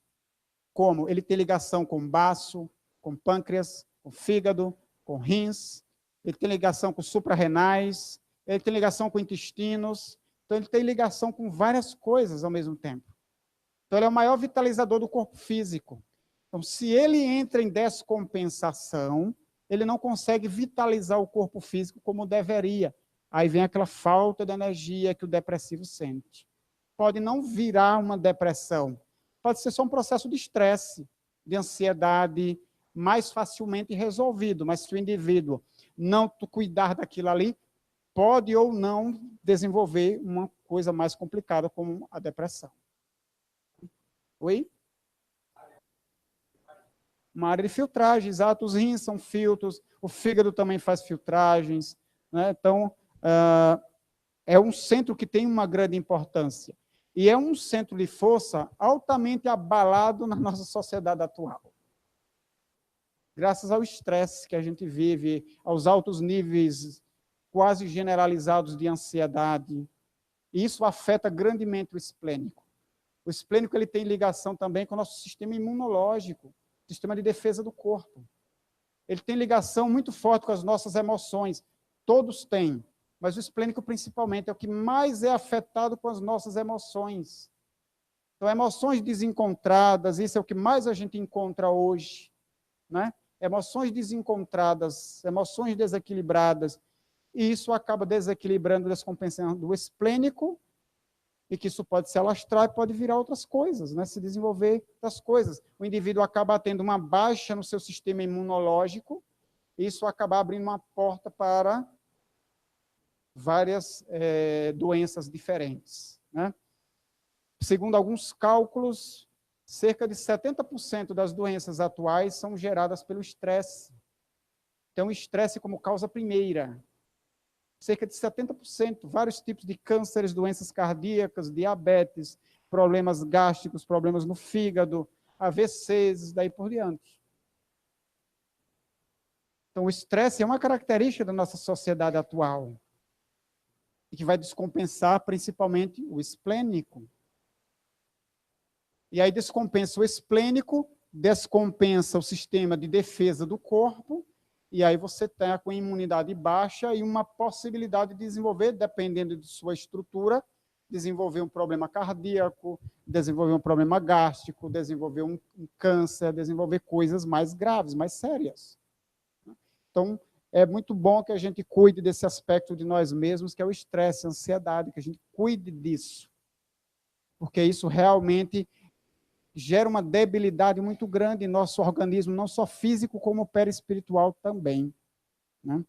como ele tem ligação com baço, com pâncreas, com fígado, com rins, ele tem ligação com suprarrenais, ele tem ligação com intestinos, então ele tem ligação com várias coisas ao mesmo tempo. Então ele é o maior vitalizador do corpo físico. Então, se ele entra em descompensação, ele não consegue vitalizar o corpo físico como deveria. Aí vem aquela falta de energia que o depressivo sente. Pode não virar uma depressão, pode ser só um processo de estresse, de ansiedade, mais facilmente resolvido, mas se o indivíduo não cuidar daquilo ali, pode ou não desenvolver uma coisa mais complicada como a depressão. Oi? Uma área de filtragem, exato, os rins são filtros, o fígado também faz filtragens, né? Então, é um centro que tem uma grande importância. E é um centro de força altamente abalado na nossa sociedade atual. Graças ao estresse que a gente vive, aos altos níveis quase generalizados de ansiedade, isso afeta grandemente o esplênico. O esplênico ele tem ligação também com o nosso sistema imunológico. sistema de defesa do corpo. Ele tem ligação muito forte com as nossas emoções. Todos têm, mas o esplênico principalmente é o que mais é afetado com as nossas emoções. Então, emoções desencontradas, isso é o que mais a gente encontra hoje, né? Emoções desencontradas, emoções desequilibradas, e isso acaba desequilibrando, descompensando o esplênico, e que isso pode se alastrar e pode virar outras coisas, né? Se desenvolver outras coisas. O indivíduo acaba tendo uma baixa no seu sistema imunológico, e isso acaba abrindo uma porta para várias doenças diferentes, né? Segundo alguns cálculos, cerca de 70% das doenças atuais são geradas pelo estresse. Então, o estresse como causa primeira. Cerca de 70%, vários tipos de cânceres, doenças cardíacas, diabetes, problemas gástricos, problemas no fígado, AVCs, daí por diante. Então, o estresse é uma característica da nossa sociedade atual, e que vai descompensar principalmente o esplênico. E aí descompensa o esplênico, descompensa o sistema de defesa do corpo, e aí você está com imunidade baixa e uma possibilidade de desenvolver, dependendo de sua estrutura, desenvolver um problema cardíaco, desenvolver um problema gástrico, desenvolver um câncer, desenvolver coisas mais graves, mais sérias. Então, é muito bom que a gente cuide desse aspecto de nós mesmos, que é o estresse, a ansiedade, que a gente cuide disso. Porque isso realmente gera uma debilidade muito grande em nosso organismo, não só físico, como perispiritual também, né?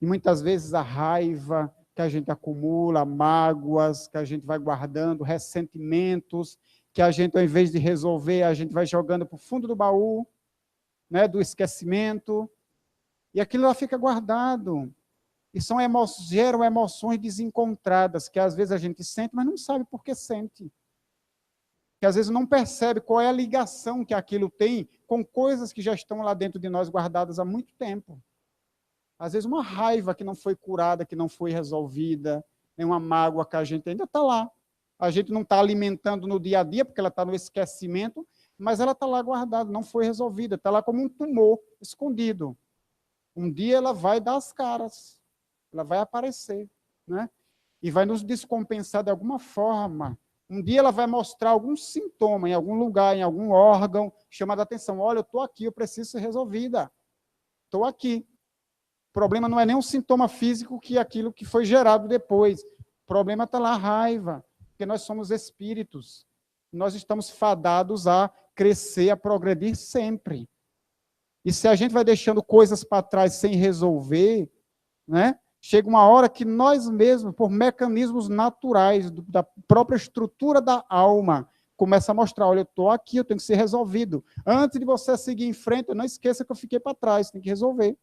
E muitas vezes a raiva que a gente acumula, mágoas que a gente vai guardando, ressentimentos que a gente, ao invés de resolver, a gente vai jogando para o fundo do baú, né, do esquecimento, e aquilo lá fica guardado. E geram emoções desencontradas, que às vezes a gente sente, mas não sabe por que sente. Que às vezes não percebe qual é a ligação que aquilo tem com coisas que já estão lá dentro de nós guardadas há muito tempo. Às vezes uma raiva que não foi curada, que não foi resolvida, uma mágoa que a gente ainda está lá. A gente não está alimentando no dia a dia, porque ela está no esquecimento, mas ela está lá guardada, não foi resolvida, está lá como um tumor escondido. Um dia ela vai dar as caras, ela vai aparecer, né? E vai nos descompensar de alguma forma. Um dia ela vai mostrar algum sintoma em algum lugar, em algum órgão, chamando a atenção. Olha, eu estou aqui, eu preciso ser resolvida. Estou aqui. O problema não é nem um sintoma físico, que é aquilo que foi gerado depois. O problema está lá, a raiva, porque nós somos espíritos. Nós estamos fadados a crescer, a progredir sempre. E se a gente vai deixando coisas para trás sem resolver, né? Chega uma hora que nós mesmos, por mecanismos naturais da própria estrutura da alma, começa a mostrar, olha, eu estou aqui, eu tenho que ser resolvido. Antes de você seguir em frente, não esqueça que eu fiquei para trás, tem que resolver.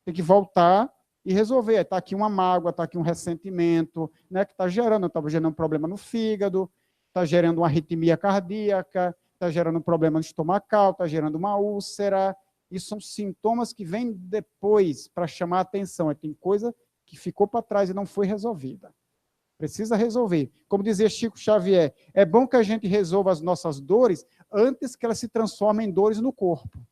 Tem que voltar e resolver. Está aqui uma mágoa, está aqui um ressentimento, né, que está gerando um problema no fígado, está gerando uma arritmia cardíaca, está gerando um problema estomacal, está gerando uma úlcera. Isso são sintomas que vêm depois para chamar a atenção. Tem coisa que ficou para trás e não foi resolvida. Precisa resolver. Como dizia Chico Xavier, é bom que a gente resolva as nossas dores antes que elas se transformem em dores no corpo.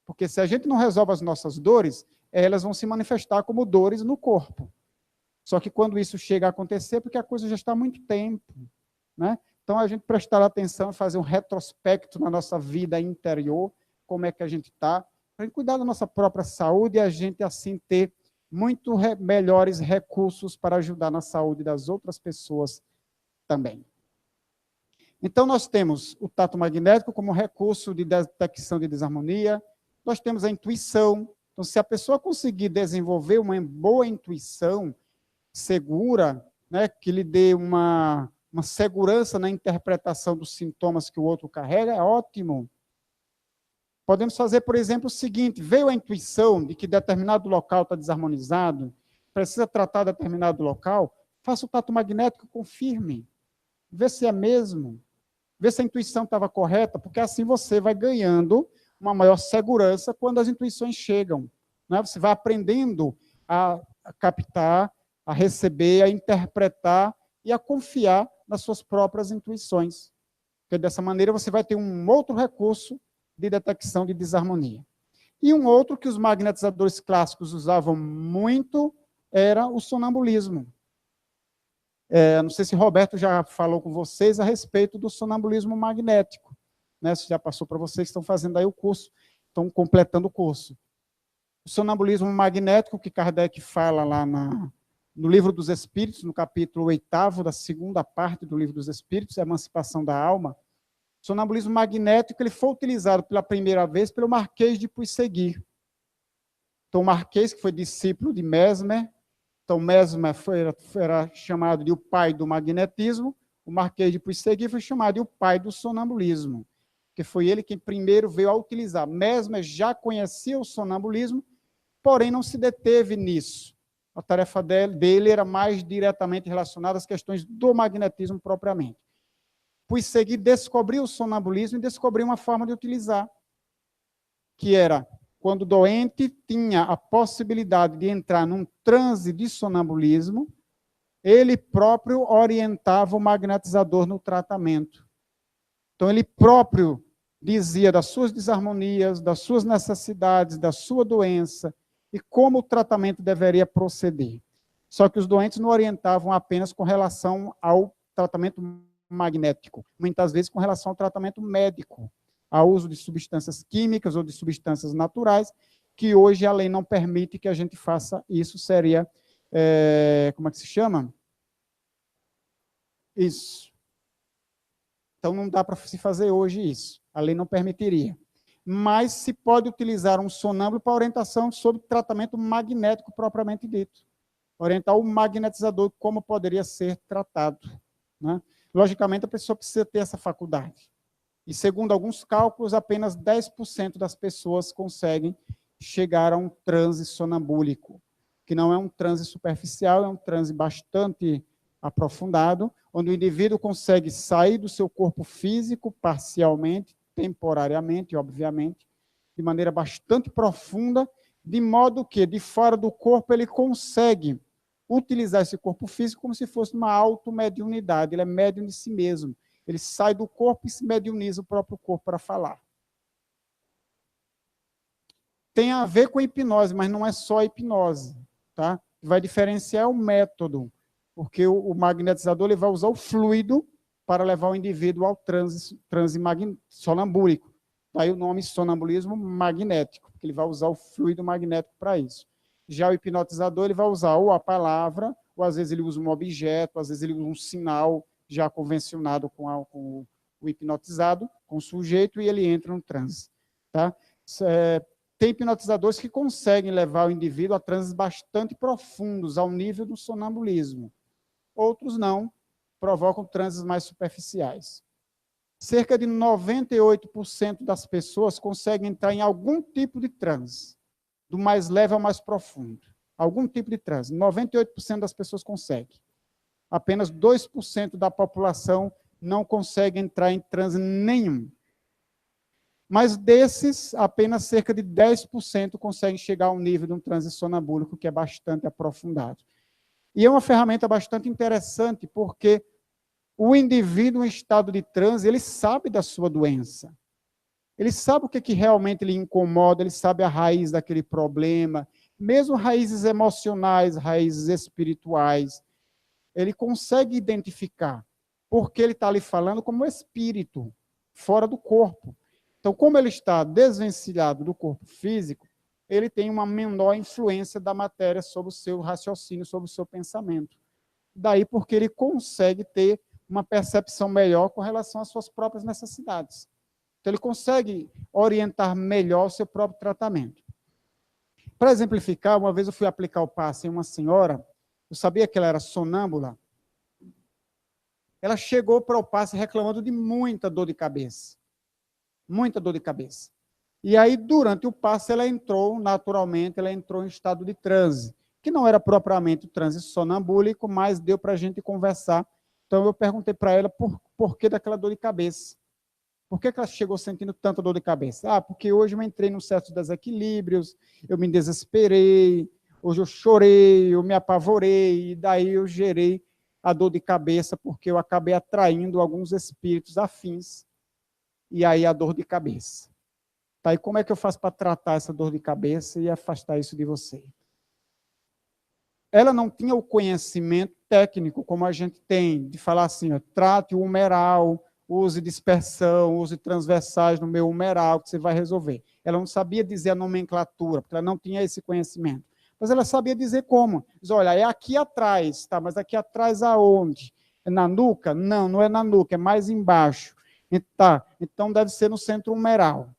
Porque se a gente não resolve as nossas dores, elas vão se manifestar como dores no corpo. Só que quando isso chega a acontecer, porque a coisa já está há muito tempo, né? Então a gente prestar atenção, fazer um retrospecto na nossa vida interior, como é que a gente está, para cuidar da nossa própria saúde e a gente, assim, ter muito melhores recursos para ajudar na saúde das outras pessoas também. Então, nós temos o tato magnético como recurso de detecção de desarmonia, nós temos a intuição. Então, se a pessoa conseguir desenvolver uma boa intuição segura, né, que lhe dê uma segurança na interpretação dos sintomas que o outro carrega, é ótimo. Podemos fazer, por exemplo, o seguinte: veio a intuição de que determinado local está desarmonizado, precisa tratar determinado local, faça o tato magnético, confirme, vê se é mesmo, vê se a intuição estava correta, porque assim você vai ganhando uma maior segurança quando as intuições chegam, né? Você vai aprendendo a captar, a receber, a interpretar e a confiar nas suas próprias intuições. Porque dessa maneira você vai ter um outro recurso de detecção de desarmonia. E um outro que os magnetizadores clássicos usavam muito era o sonambulismo. Não sei se Roberto já falou com vocês a respeito do sonambulismo magnético, né? Se já passou para vocês que estão fazendo aí o curso, estão completando o curso. O sonambulismo magnético, que Kardec fala lá no Livro dos Espíritos, no capítulo 8º da segunda parte do Livro dos Espíritos, a Emancipação da Alma. O sonambulismo magnético ele foi utilizado pela primeira vez pelo Marquês de Puisségui. Então, o Marquês, que foi discípulo de Mesmer, então Mesmer era chamado de o pai do magnetismo, o Marquês de Puisségui foi chamado de o pai do sonambulismo, que foi ele quem primeiro veio a utilizar. Mesmer já conhecia o sonambulismo, porém não se deteve nisso. A tarefa dele era mais diretamente relacionada às questões do magnetismo propriamente. Puisségui descobriu o sonambulismo e descobriu uma forma de utilizar, que era quando o doente tinha a possibilidade de entrar num transe de sonambulismo, ele próprio orientava o magnetizador no tratamento. Então, ele próprio dizia das suas desarmonias, das suas necessidades, da sua doença, e como o tratamento deveria proceder. Só que os doentes não orientavam apenas com relação ao tratamento magnético, muitas vezes com relação ao tratamento médico, ao uso de substâncias químicas ou de substâncias naturais, que hoje a lei não permite que a gente faça isso, seria, como é que se chama? Isso. Então não dá para se fazer hoje isso, a lei não permitiria. Mas se pode utilizar um sonâmbulo para orientação sobre tratamento magnético propriamente dito. Orientar o magnetizador como poderia ser tratado, né? Logicamente, a pessoa precisa ter essa faculdade. E, segundo alguns cálculos, apenas 10% das pessoas conseguem chegar a um transe sonambúlico, que não é um transe superficial, é um transe bastante aprofundado, onde o indivíduo consegue sair do seu corpo físico parcialmente, temporariamente, obviamente, de maneira bastante profunda, de modo que, de fora do corpo, ele consegue utilizar esse corpo físico como se fosse uma automediunidade. Ele é médium de si mesmo. Ele sai do corpo e se mediuniza o próprio corpo para falar. Tem a ver com a hipnose, mas não é só a hipnose, tá? Vai diferenciar o método, porque o magnetizador ele vai usar o fluido para levar o indivíduo ao transe sonambúlico. Daí o nome sonambulismo magnético, porque ele vai usar o fluido magnético para isso. Já o hipnotizador ele vai usar ou a palavra, ou às vezes ele usa um objeto, às vezes ele usa um sinal já convencionado com o hipnotizado, com o sujeito, e ele entra no transe. Tá? Tem hipnotizadores que conseguem levar o indivíduo a transes bastante profundos, ao nível do sonambulismo. Outros não, provocam transes mais superficiais. Cerca de 98% das pessoas conseguem entrar em algum tipo de transe, do mais leve ao mais profundo. Algum tipo de transe. 98% das pessoas conseguem. Apenas 2% da população não consegue entrar em transe nenhum. Mas desses, apenas cerca de 10% conseguem chegar ao nível de um transe sonambúlico, que é bastante aprofundado. E é uma ferramenta bastante interessante, porque o indivíduo em estado de transe, ele sabe da sua doença. Ele sabe o que realmente lhe incomoda, ele sabe a raiz daquele problema, mesmo raízes emocionais, raízes espirituais. Ele consegue identificar, porque ele está ali falando como espírito, fora do corpo. Então, como ele está desvencilhado do corpo físico, ele tem uma menor influência da matéria sobre o seu raciocínio, sobre o seu pensamento. Daí porque ele consegue ter uma percepção melhor com relação às suas próprias necessidades. Então, ele consegue orientar melhor o seu próprio tratamento. Para exemplificar, uma vez eu fui aplicar o passe em uma senhora, eu sabia que ela era sonâmbula, ela chegou para o passe reclamando de muita dor de cabeça. Muita dor de cabeça. E aí, durante o passe, ela entrou, naturalmente, ela entrou em estado de transe, que não era propriamente o transe sonambúlico, mas deu para a gente conversar. Então, eu perguntei para ela por que daquela dor de cabeça. Por que ela chegou sentindo tanta dor de cabeça? Ah, porque hoje eu entrei num certo desequilíbrios, eu me desesperei, hoje eu chorei, eu me apavorei, e daí eu gerei a dor de cabeça, porque eu acabei atraindo alguns espíritos afins, e aí a dor de cabeça. Tá, e como é que eu faço para tratar essa dor de cabeça e afastar isso de você? Ela não tinha o conhecimento técnico como a gente tem, de falar assim, ó, trate o humeral, use dispersão, use transversais no meu humeral, que você vai resolver. Ela não sabia dizer a nomenclatura, porque ela não tinha esse conhecimento. Mas ela sabia dizer como. Diz, olha, é aqui atrás, tá? Mas aqui atrás aonde? É na nuca? Não, não é na nuca, é mais embaixo. Tá, então deve ser no centro humeral.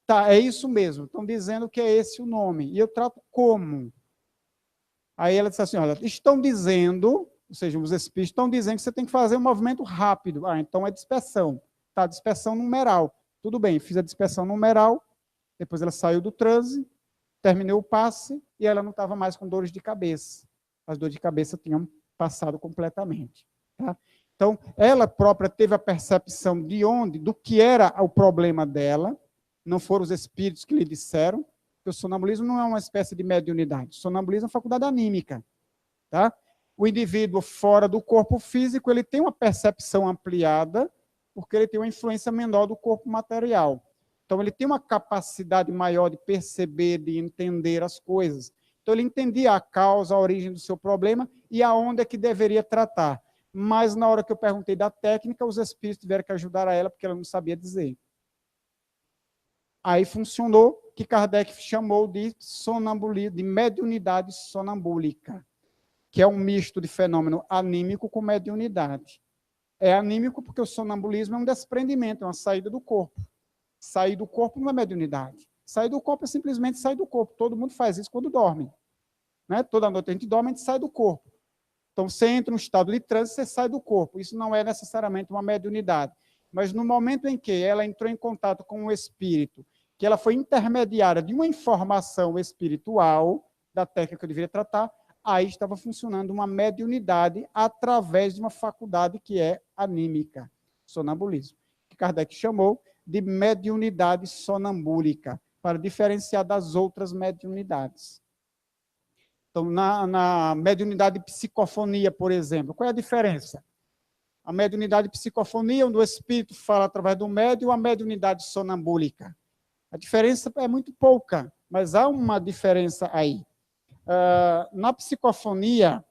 Tá, é isso mesmo. Estão dizendo que é esse o nome. E eu trato como? Aí ela disse assim, olha, estão dizendo, ou seja, os espíritos estão dizendo que você tem que fazer um movimento rápido. Ah, então é dispersão. Tá, dispersão numeral. Tudo bem, fiz a dispersão numeral, depois ela saiu do transe, terminei o passe e ela não estava mais com dores de cabeça. As dores de cabeça tinham passado completamente. Tá? Então, ela própria teve a percepção de onde, do que era o problema dela, não foram os espíritos que lhe disseram, porque o sonambulismo não é uma espécie de mediunidade. O sonambulismo é uma faculdade anímica. Tá? O indivíduo fora do corpo físico, ele tem uma percepção ampliada, porque ele tem uma influência menor do corpo material. Então, ele tem uma capacidade maior de perceber, de entender as coisas. Então, ele entendia a causa, a origem do seu problema e aonde é que deveria tratar. Mas, na hora que eu perguntei da técnica, os espíritos tiveram que ajudar a ela, porque ela não sabia dizer. Aí funcionou, que Kardec chamou de sonambulismo, de mediunidade sonambúlica, que é um misto de fenômeno anímico com mediunidade. É anímico porque o sonambulismo é um desprendimento, é uma saída do corpo. Sair do corpo não é mediunidade. Sair do corpo é simplesmente sair do corpo. Todo mundo faz isso quando dorme. Né? Toda noite a gente dorme, a gente sai do corpo. Então, você entra no estado de transe, você sai do corpo. Isso não é necessariamente uma mediunidade. Mas no momento em que ela entrou em contato com o espírito, que ela foi intermediária de uma informação espiritual, da técnica que eu deveria tratar, aí estava funcionando uma mediunidade através de uma faculdade que é anímica, sonambulismo, que Kardec chamou de mediunidade sonambúlica, para diferenciar das outras mediunidades. Então, na mediunidade de psicofonia, por exemplo, qual é a diferença? A mediunidade de psicofonia, onde o espírito fala através do médium, a mediunidade sonambúlica. A diferença é muito pouca, mas há uma diferença aí. Na psicofonia,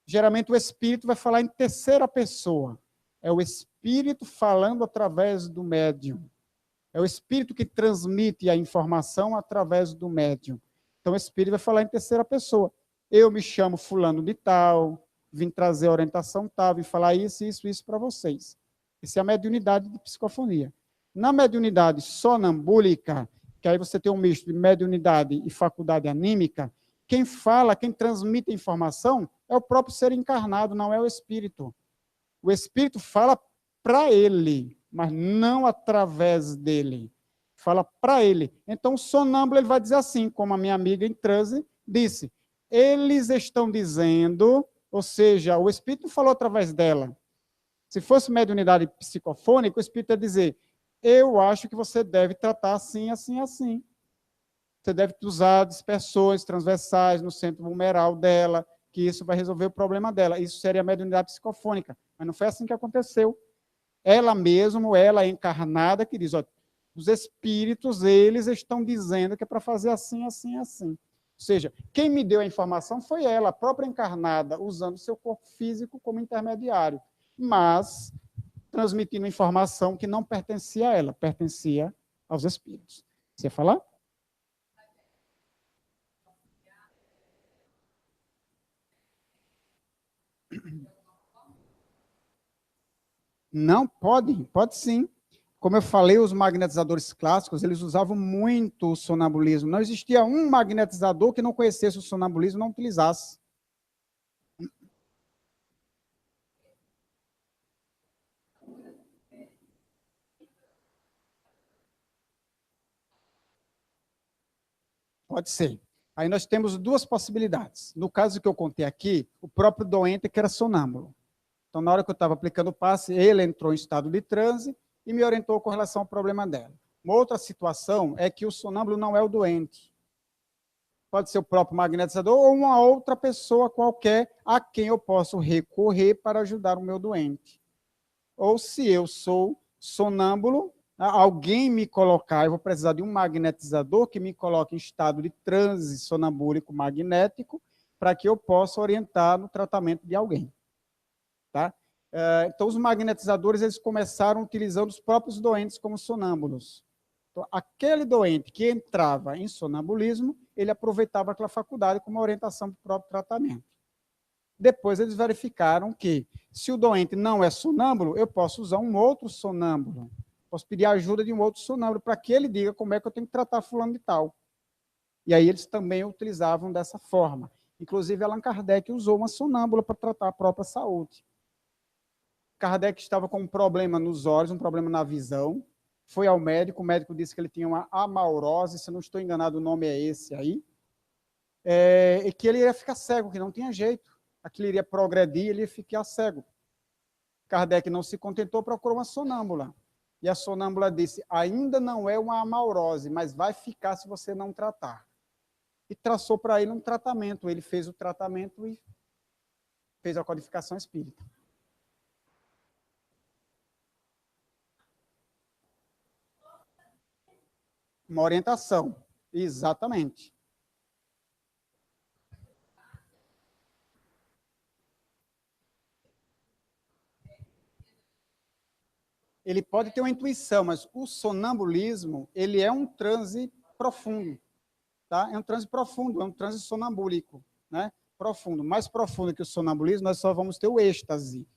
geralmente o espírito vai falar em terceira pessoa. É o espírito falando através do médium. É o espírito que transmite a informação através do médium. Então, o espírito vai falar em terceira pessoa. Eu me chamo fulano de tal, vim trazer orientação tal, vim falar isso, isso, isso para vocês. Essa é a mediunidade de psicofonia. Na mediunidade sonambúlica, que aí você tem um misto de mediunidade e faculdade anímica, quem fala, quem transmite a informação é o próprio ser encarnado, não é o espírito. O espírito fala para ele, mas não através dele. Fala para ele. Então, o sonâmbulo ele vai dizer assim, como a minha amiga em transe disse, eles estão dizendo, ou seja, o espírito falou através dela. Se fosse mediunidade psicofônica, o espírito ia dizer, eu acho que você deve tratar assim, assim, assim. Você deve usar dispersões transversais no centro humeral dela, que isso vai resolver o problema dela. Isso seria a mediunidade psicofônica. Mas não foi assim que aconteceu. Ela mesmo, ela encarnada, que diz, ó, os espíritos, eles estão dizendo que é para fazer assim, assim, assim. Ou seja, quem me deu a informação foi ela, a própria encarnada, usando seu corpo físico como intermediário, mas transmitindo informação que não pertencia a ela, pertencia aos espíritos. Você ia falar? Não, pode sim. Como eu falei, os magnetizadores clássicos, eles usavam muito o sonambulismo. Não existia um magnetizador que não conhecesse o sonambulismo e não utilizasse. Pode ser. Aí nós temos duas possibilidades. No caso que eu contei aqui, o próprio doente que era sonâmbulo. Então, na hora que eu estava aplicando o passe, ele entrou em estado de transe e me orientou com relação ao problema dela. Uma outra situação é que o sonâmbulo não é o doente. Pode ser o próprio magnetizador ou uma outra pessoa qualquer a quem eu posso recorrer para ajudar o meu doente. Ou se eu sou sonâmbulo, alguém me colocar, eu vou precisar de um magnetizador que me coloque em estado de transe sonambúlico magnético para que eu possa orientar no tratamento de alguém. Tá? Então, os magnetizadores eles começaram utilizando os próprios doentes como sonâmbulos. Então, aquele doente que entrava em sonambulismo, ele aproveitava aquela faculdade como orientação para o próprio tratamento. Depois eles verificaram que, se o doente não é sonâmbulo, eu posso usar um outro sonâmbulo. Posso pedir a ajuda de um outro sonâmbulo para que ele diga como é que eu tenho que tratar fulano de tal. E aí eles também utilizavam dessa forma. Inclusive, Allan Kardec usou uma sonâmbula para tratar a própria saúde. Kardec estava com um problema nos olhos, um problema na visão, foi ao médico, o médico disse que ele tinha uma amaurose, se eu não estou enganado, o nome é esse aí, e que ele iria ficar cego, que não tinha jeito, aquilo iria progredir, ele ia ficar cego. Kardec não se contentou, procurou uma sonâmbula, e a sonâmbula disse, ainda não é uma amaurose, mas vai ficar se você não tratar. E traçou para ele um tratamento, ele fez o tratamento e fez a codificação espírita. Uma orientação, exatamente. Ele pode ter uma intuição, mas o sonambulismo, ele é um transe profundo, tá? É um transe profundo, é um transe sonambúlico, né? Profundo, mais profundo que o sonambulismo, nós só vamos ter o êxtase.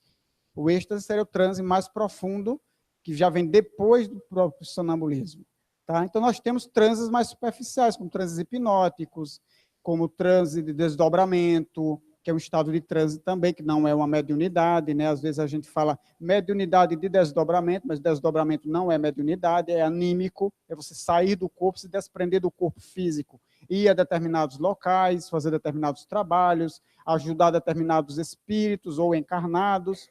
O êxtase seria o transe mais profundo, que já vem depois do próprio sonambulismo, tá? Então, nós temos transes mais superficiais, como transes hipnóticos, como transe de desdobramento, que é um estado de transe também, que não é uma mediunidade, né? Às vezes a gente fala mediunidade de desdobramento, mas desdobramento não é mediunidade, é anímico, é você sair do corpo, se desprender do corpo físico, ir a determinados locais, fazer determinados trabalhos, ajudar determinados espíritos ou encarnados,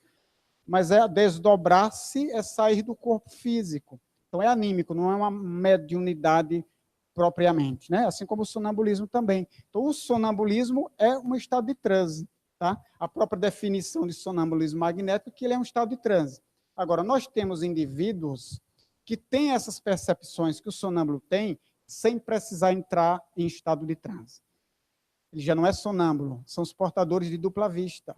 mas é desdobrar-se, é sair do corpo físico. Então é anímico, não é uma mediunidade propriamente, né? Assim como o sonambulismo também. Então, o sonambulismo é um estado de transe, tá? A própria definição de sonambulismo magnético é que ele é um estado de transe. Agora, nós temos indivíduos que têm essas percepções que o sonâmbulo tem, sem precisar entrar em estado de transe. Ele já não é sonâmbulo, são os portadores de dupla vista.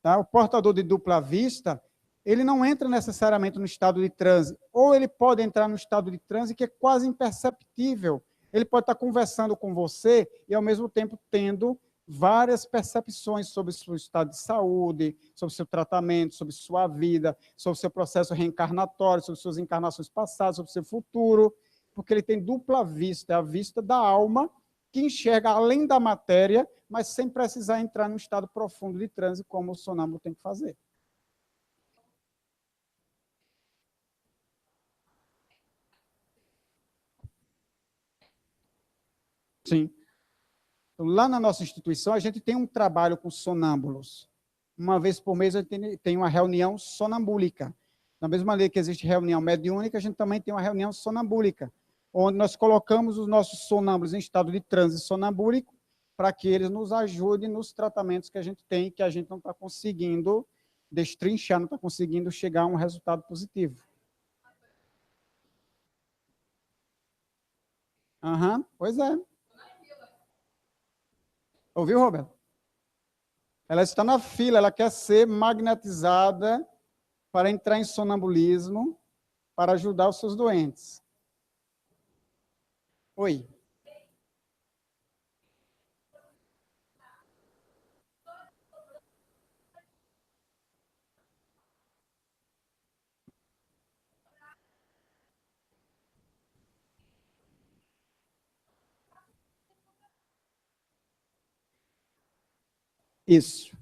Tá? O portador de dupla vista, ele não entra necessariamente no estado de transe, ou ele pode entrar no estado de transe que é quase imperceptível. Ele pode estar conversando com você e, ao mesmo tempo, tendo várias percepções sobre o seu estado de saúde, sobre o seu tratamento, sobre sua vida, sobre o seu processo reencarnatório, sobre suas encarnações passadas, sobre o seu futuro, porque ele tem dupla vista, é a vista da alma, que enxerga além da matéria, mas sem precisar entrar num estado profundo de transe, como o sonâmbulo tem que fazer. Sim. Então, lá na nossa instituição, a gente tem um trabalho com sonâmbulos. Uma vez por mês, a gente tem uma reunião sonambúlica. Da mesma maneira que existe reunião mediúnica, a gente também tem uma reunião sonambúlica, onde nós colocamos os nossos sonâmbulos em estado de transe sonambúlico, para que eles nos ajudem nos tratamentos que a gente tem, que a gente não está conseguindo destrinchar, não está conseguindo chegar a um resultado positivo. Pois é. Ouviu, Roberto? Ela está na fila, ela quer ser magnetizada para entrar em sonambulismo, para ajudar os seus doentes. Oi. Isso.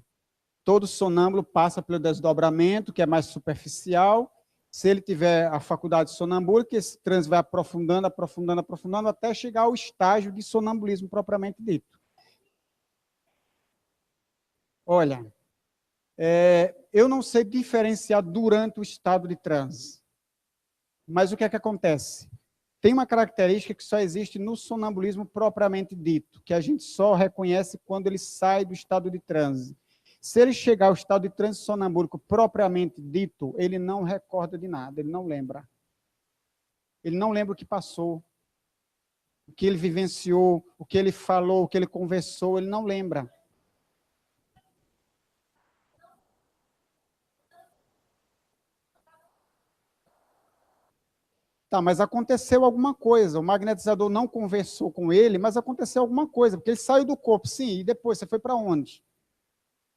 Todo sonâmbulo passa pelo desdobramento, que é mais superficial. Se ele tiver a faculdade sonambúlica, esse transe vai aprofundando, aprofundando, aprofundando, até chegar ao estágio de sonambulismo propriamente dito. Olha, eu não sei diferenciar durante o estado de transe. Mas o que é que acontece? Tem uma característica que só existe no sonambulismo propriamente dito, que a gente só reconhece quando ele sai do estado de transe. Se ele chegar ao estado de transe sonambúlico propriamente dito, ele não recorda de nada, ele não lembra. Ele não lembra o que passou, o que ele vivenciou, o que ele falou, o que ele conversou, ele não lembra. Tá, mas aconteceu alguma coisa. O magnetizador não conversou com ele, mas aconteceu alguma coisa, porque ele saiu do corpo, sim, e depois você foi para onde?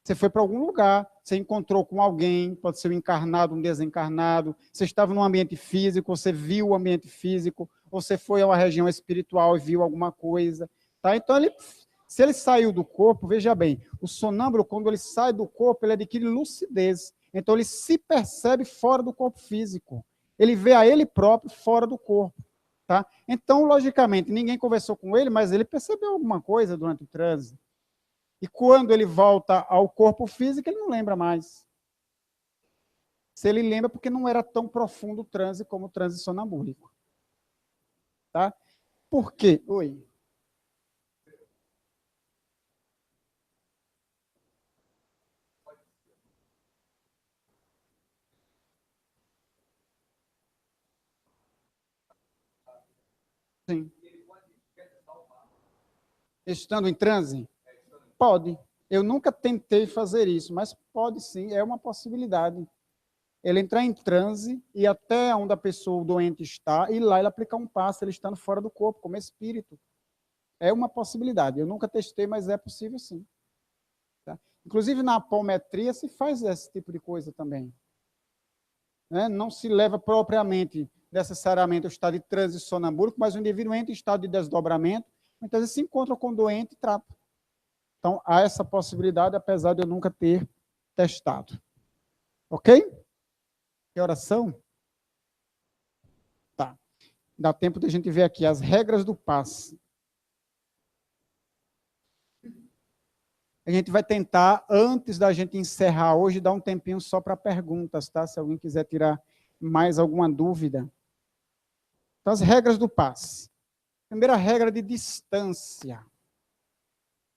Você foi para algum lugar, você encontrou com alguém, pode ser um encarnado, um desencarnado, você estava num ambiente físico, você viu o ambiente físico, ou você foi a uma região espiritual e viu alguma coisa. Tá? Então, se ele saiu do corpo, veja bem, o sonâmbulo, quando ele sai do corpo, ele adquire lucidez. Então, ele se percebe fora do corpo físico. Ele vê a ele próprio fora do corpo. Tá? Então, logicamente, ninguém conversou com ele, mas ele percebeu alguma coisa durante o transe. E quando ele volta ao corpo físico, ele não lembra mais. Se ele lembra, porque não era tão profundo o transe como o transe sonambúlico. Tá? Por quê? Oi. Sim. Estando em transe? Pode. Eu nunca tentei fazer isso, mas pode sim, é uma possibilidade. Ele entrar em transe e até onde a pessoa, o doente está, e lá ele aplicar um passe, ele estando fora do corpo, como espírito. É uma possibilidade. Eu nunca testei, mas é possível sim. Tá? Inclusive na apometria se faz esse tipo de coisa também. Né? Não se leva propriamente, necessariamente, ao estado de transe sonambúlico, mas o indivíduo entra em estado de desdobramento, muitas vezes se encontra com o doente e trata. Então, há essa possibilidade, apesar de eu nunca ter testado. Ok? Que oração? Tá. Dá tempo de a gente ver aqui as regras do passe. A gente vai tentar, antes da gente encerrar hoje, dar um tempinho só para perguntas, tá? Se alguém quiser tirar mais alguma dúvida. Então, as regras do passe. Primeira regra de distância.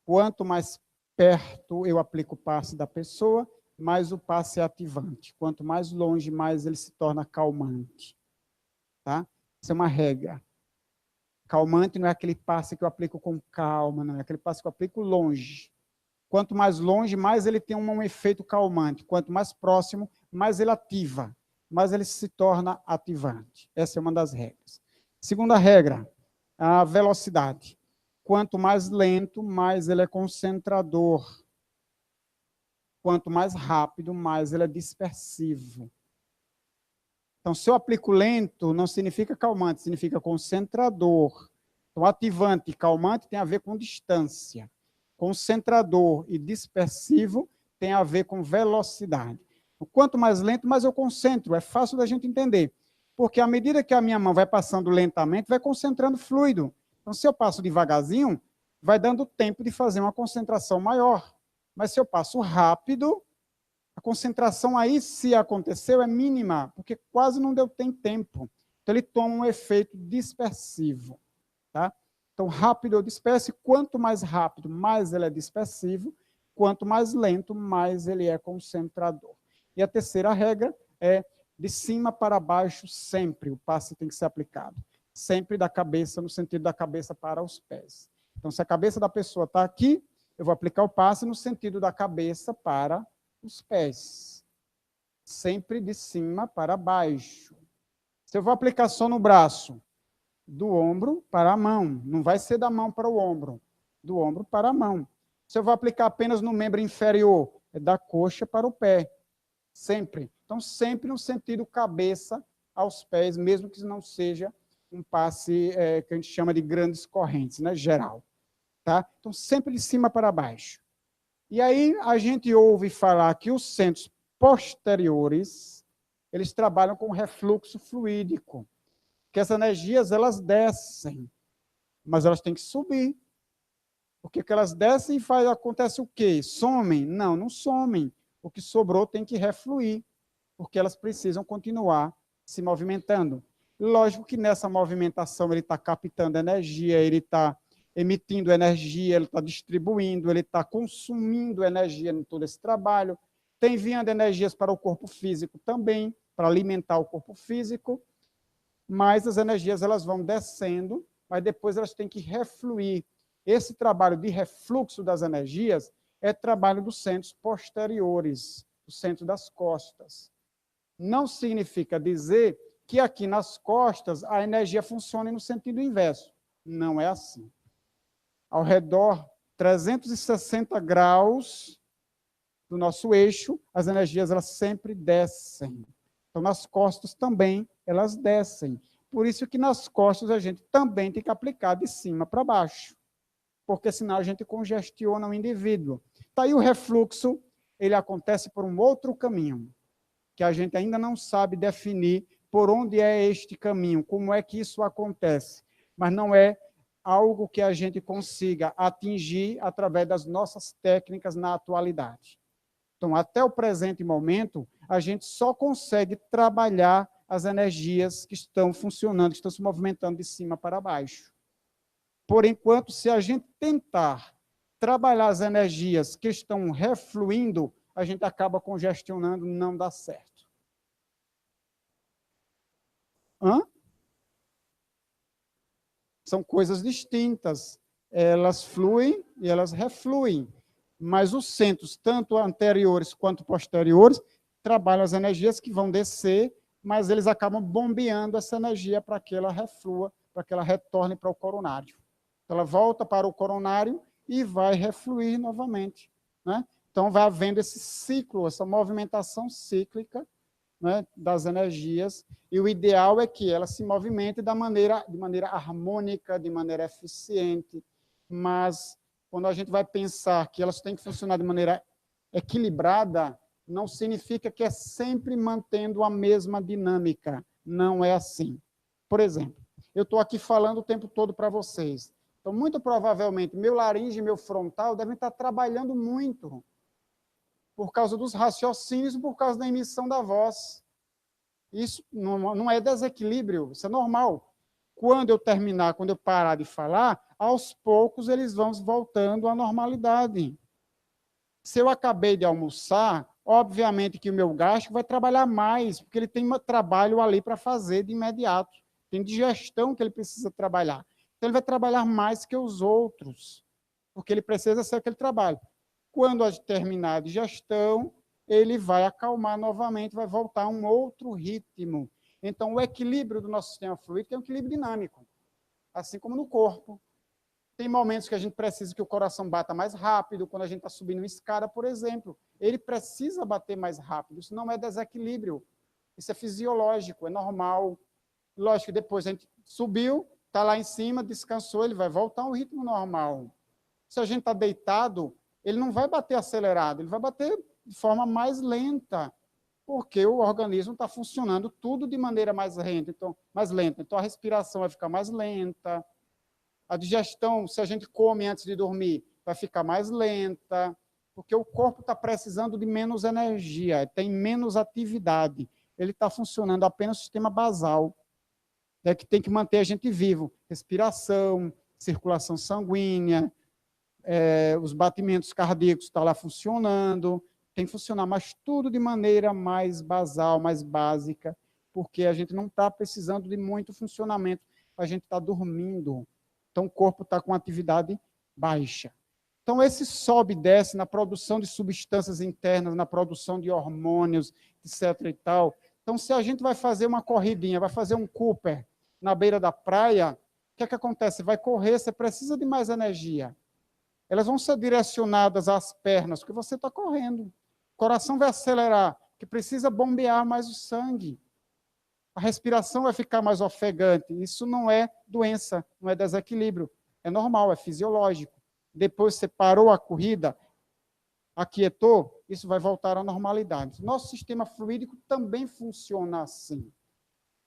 Quanto mais perto eu aplico o passe da pessoa, mais o passe é ativante. Quanto mais longe, mais ele se torna calmante. Tá? Isso é uma regra. Calmante não é aquele passe que eu aplico com calma, não é aquele passe que eu aplico longe. Quanto mais longe, mais ele tem um efeito calmante. Quanto mais próximo, mais ele ativa, mais ele se torna ativante. Essa é uma das regras. Segunda regra, a velocidade. Quanto mais lento, mais ele é concentrador. Quanto mais rápido, mais ele é dispersivo. Então, se eu aplico lento, não significa calmante, significa concentrador. Então, ativante e calmante tem a ver com distância. Concentrador e dispersivo tem a ver com velocidade. Quanto mais lento, mais eu concentro. É fácil da gente entender. Porque à medida que a minha mão vai passando lentamente, vai concentrando fluido. Então, se eu passo devagarzinho, vai dando tempo de fazer uma concentração maior. Mas se eu passo rápido, a concentração aí, se aconteceu, é mínima, porque quase não deu tempo. Então, ele toma um efeito dispersivo. Tá? Então, rápido ou disperso, quanto mais rápido, mais ele é dispersivo, quanto mais lento, mais ele é concentrador. E a terceira regra é de cima para baixo sempre, o passe tem que ser aplicado. Sempre da cabeça, no sentido da cabeça para os pés. Então, se a cabeça da pessoa está aqui, eu vou aplicar o passe no sentido da cabeça para os pés. Sempre de cima para baixo. Se eu vou aplicar só no braço, do ombro para a mão. Não vai ser da mão para o ombro. Do ombro para a mão. Se eu vou aplicar apenas no membro inferior, é da coxa para o pé. Sempre. Então, sempre no sentido cabeça aos pés, mesmo que não seja um passe que a gente chama de grandes correntes, né? Geral. Tá? Então, sempre de cima para baixo. E aí, a gente ouve falar que os centros posteriores, eles trabalham com refluxo fluídico. Que essas energias, elas descem, mas elas têm que subir. Porque que elas descem e acontece o quê? Somem? Não, não somem. O que sobrou tem que refluir, porque elas precisam continuar se movimentando. Lógico que nessa movimentação ele está captando energia, ele está emitindo energia, ele está distribuindo, ele está consumindo energia em todo esse trabalho, está enviando energias para o corpo físico também, para alimentar o corpo físico. mas as energias elas vão descendo, mas depois elas têm que refluir. Esse trabalho de refluxo das energias é trabalho dos centros posteriores, do centro das costas. Não significa dizer que aqui nas costas a energia funcione no sentido inverso. Não é assim. Ao redor 360 graus do nosso eixo, as energias elas sempre descem. Então, nas costas também elas descem. Por isso que nas costas a gente também tem que aplicar de cima para baixo, porque senão a gente congestiona o indivíduo. Tá aí o refluxo, ele acontece por um outro caminho, que a gente ainda não sabe definir por onde é este caminho, como é que isso acontece, mas não é algo que a gente consiga atingir através das nossas técnicas na atualidade. Então, até o presente momento, a gente só consegue trabalhar as energias que estão funcionando, que estão se movimentando de cima para baixo. Por enquanto, se a gente tentar trabalhar as energias que estão refluindo, a gente acaba congestionando, não dá certo. Hã? São coisas distintas. Elas fluem e elas refluem. Mas os centros, tanto anteriores quanto posteriores, trabalham as energias que vão descer, mas eles acabam bombeando essa energia para que ela reflua, para que ela retorne para o coronário. Então, ela volta para o coronário e vai refluir novamente, né? Então, vai havendo esse ciclo, essa movimentação cíclica, né, das energias, e o ideal é que ela se movimente de maneira harmônica, de maneira eficiente, mas quando a gente vai pensar que elas têm que funcionar de maneira equilibrada, não significa que é sempre mantendo a mesma dinâmica. Não é assim. Por exemplo, eu estou aqui falando o tempo todo para vocês. Então, muito provavelmente, meu laringe e meu frontal devem estar trabalhando muito por causa dos raciocínios e por causa da emissão da voz. Isso não é desequilíbrio, isso é normal. Quando eu terminar, quando eu parar de falar, aos poucos eles vão voltando à normalidade. Se eu acabei de almoçar, obviamente que o meu gasto vai trabalhar mais, porque ele tem um trabalho ali para fazer de imediato. Tem digestão que ele precisa trabalhar. Então, ele vai trabalhar mais que os outros, porque ele precisa ser aquele trabalho. Quando terminar a digestão, ele vai acalmar novamente, vai voltar a um outro ritmo. Então, o equilíbrio do nosso sistema fluídico é um equilíbrio dinâmico, assim como no corpo. Tem momentos que a gente precisa que o coração bata mais rápido, quando a gente está subindo uma escada, por exemplo. Ele precisa bater mais rápido, isso não é desequilíbrio. Isso é fisiológico, é normal. Lógico que depois a gente subiu, está lá em cima, descansou, ele vai voltar ao ritmo normal. Se a gente está deitado, ele não vai bater acelerado, ele vai bater de forma mais lenta, porque o organismo está funcionando tudo de maneira mais lenta. Então, a respiração vai ficar mais lenta, a digestão, se a gente come antes de dormir, vai ficar mais lenta, porque o corpo está precisando de menos energia, tem menos atividade. Ele está funcionando apenas no sistema basal, que tem que manter a gente vivo. Respiração, circulação sanguínea, os batimentos cardíacos estão lá funcionando, tem que funcionar, mas tudo de maneira mais basal, mais básica, porque a gente não está precisando de muito funcionamento, a gente está dormindo. Então, o corpo está com atividade baixa. Então, esse sobe e desce na produção de substâncias internas, na produção de hormônios, etc. e tal. Então, se a gente vai fazer uma corridinha, vai fazer um Cooper na beira da praia, o que é que acontece? Você vai correr, você precisa de mais energia. Elas vão ser direcionadas às pernas, porque você está correndo. O coração vai acelerar, porque precisa bombear mais o sangue. A respiração vai ficar mais ofegante. Isso não é doença, não é desequilíbrio. É normal, é fisiológico. Depois você parou a corrida, aquietou, isso vai voltar à normalidade. Nosso sistema fluídico também funciona assim.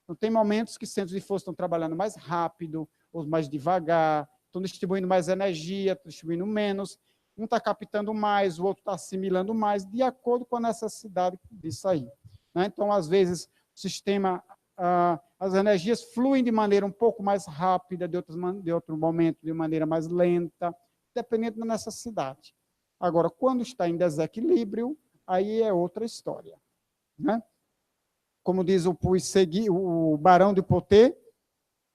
Então, tem momentos que centros de força estão trabalhando mais rápido, ou mais devagar, estão distribuindo mais energia, estão distribuindo menos. Um está captando mais, o outro está assimilando mais, de acordo com a necessidade disso aí. Então, às vezes, o sistema... as energias fluem de maneira um pouco mais rápida, de outro momento, de maneira mais lenta, dependendo da necessidade. Agora, quando está em desequilíbrio, aí é outra história, né? como diz o Barão de Poté,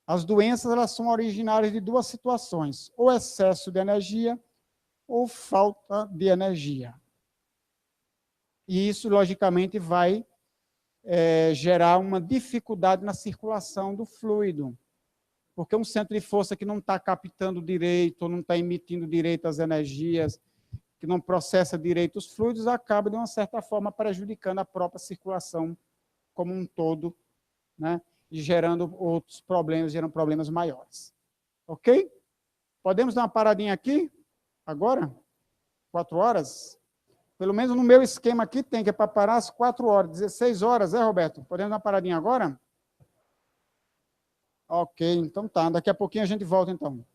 as doenças elas são originárias de duas situações, ou excesso de energia ou falta de energia. E isso, logicamente, vai gerar uma dificuldade na circulação do fluido, porque um centro de força que não está captando direito, ou não está emitindo direito as energias, que não processa direito os fluidos, acaba, de uma certa forma, prejudicando a própria circulação como um todo, né? E gerando outros problemas, gerando problemas maiores. Ok? Podemos dar uma paradinha aqui, agora? 4 horas? Pelo menos no meu esquema aqui tem, que é para parar às 4 horas, 16 horas, Roberto? Podemos dar uma paradinha agora? Ok, então tá. Daqui a pouquinho a gente volta, então.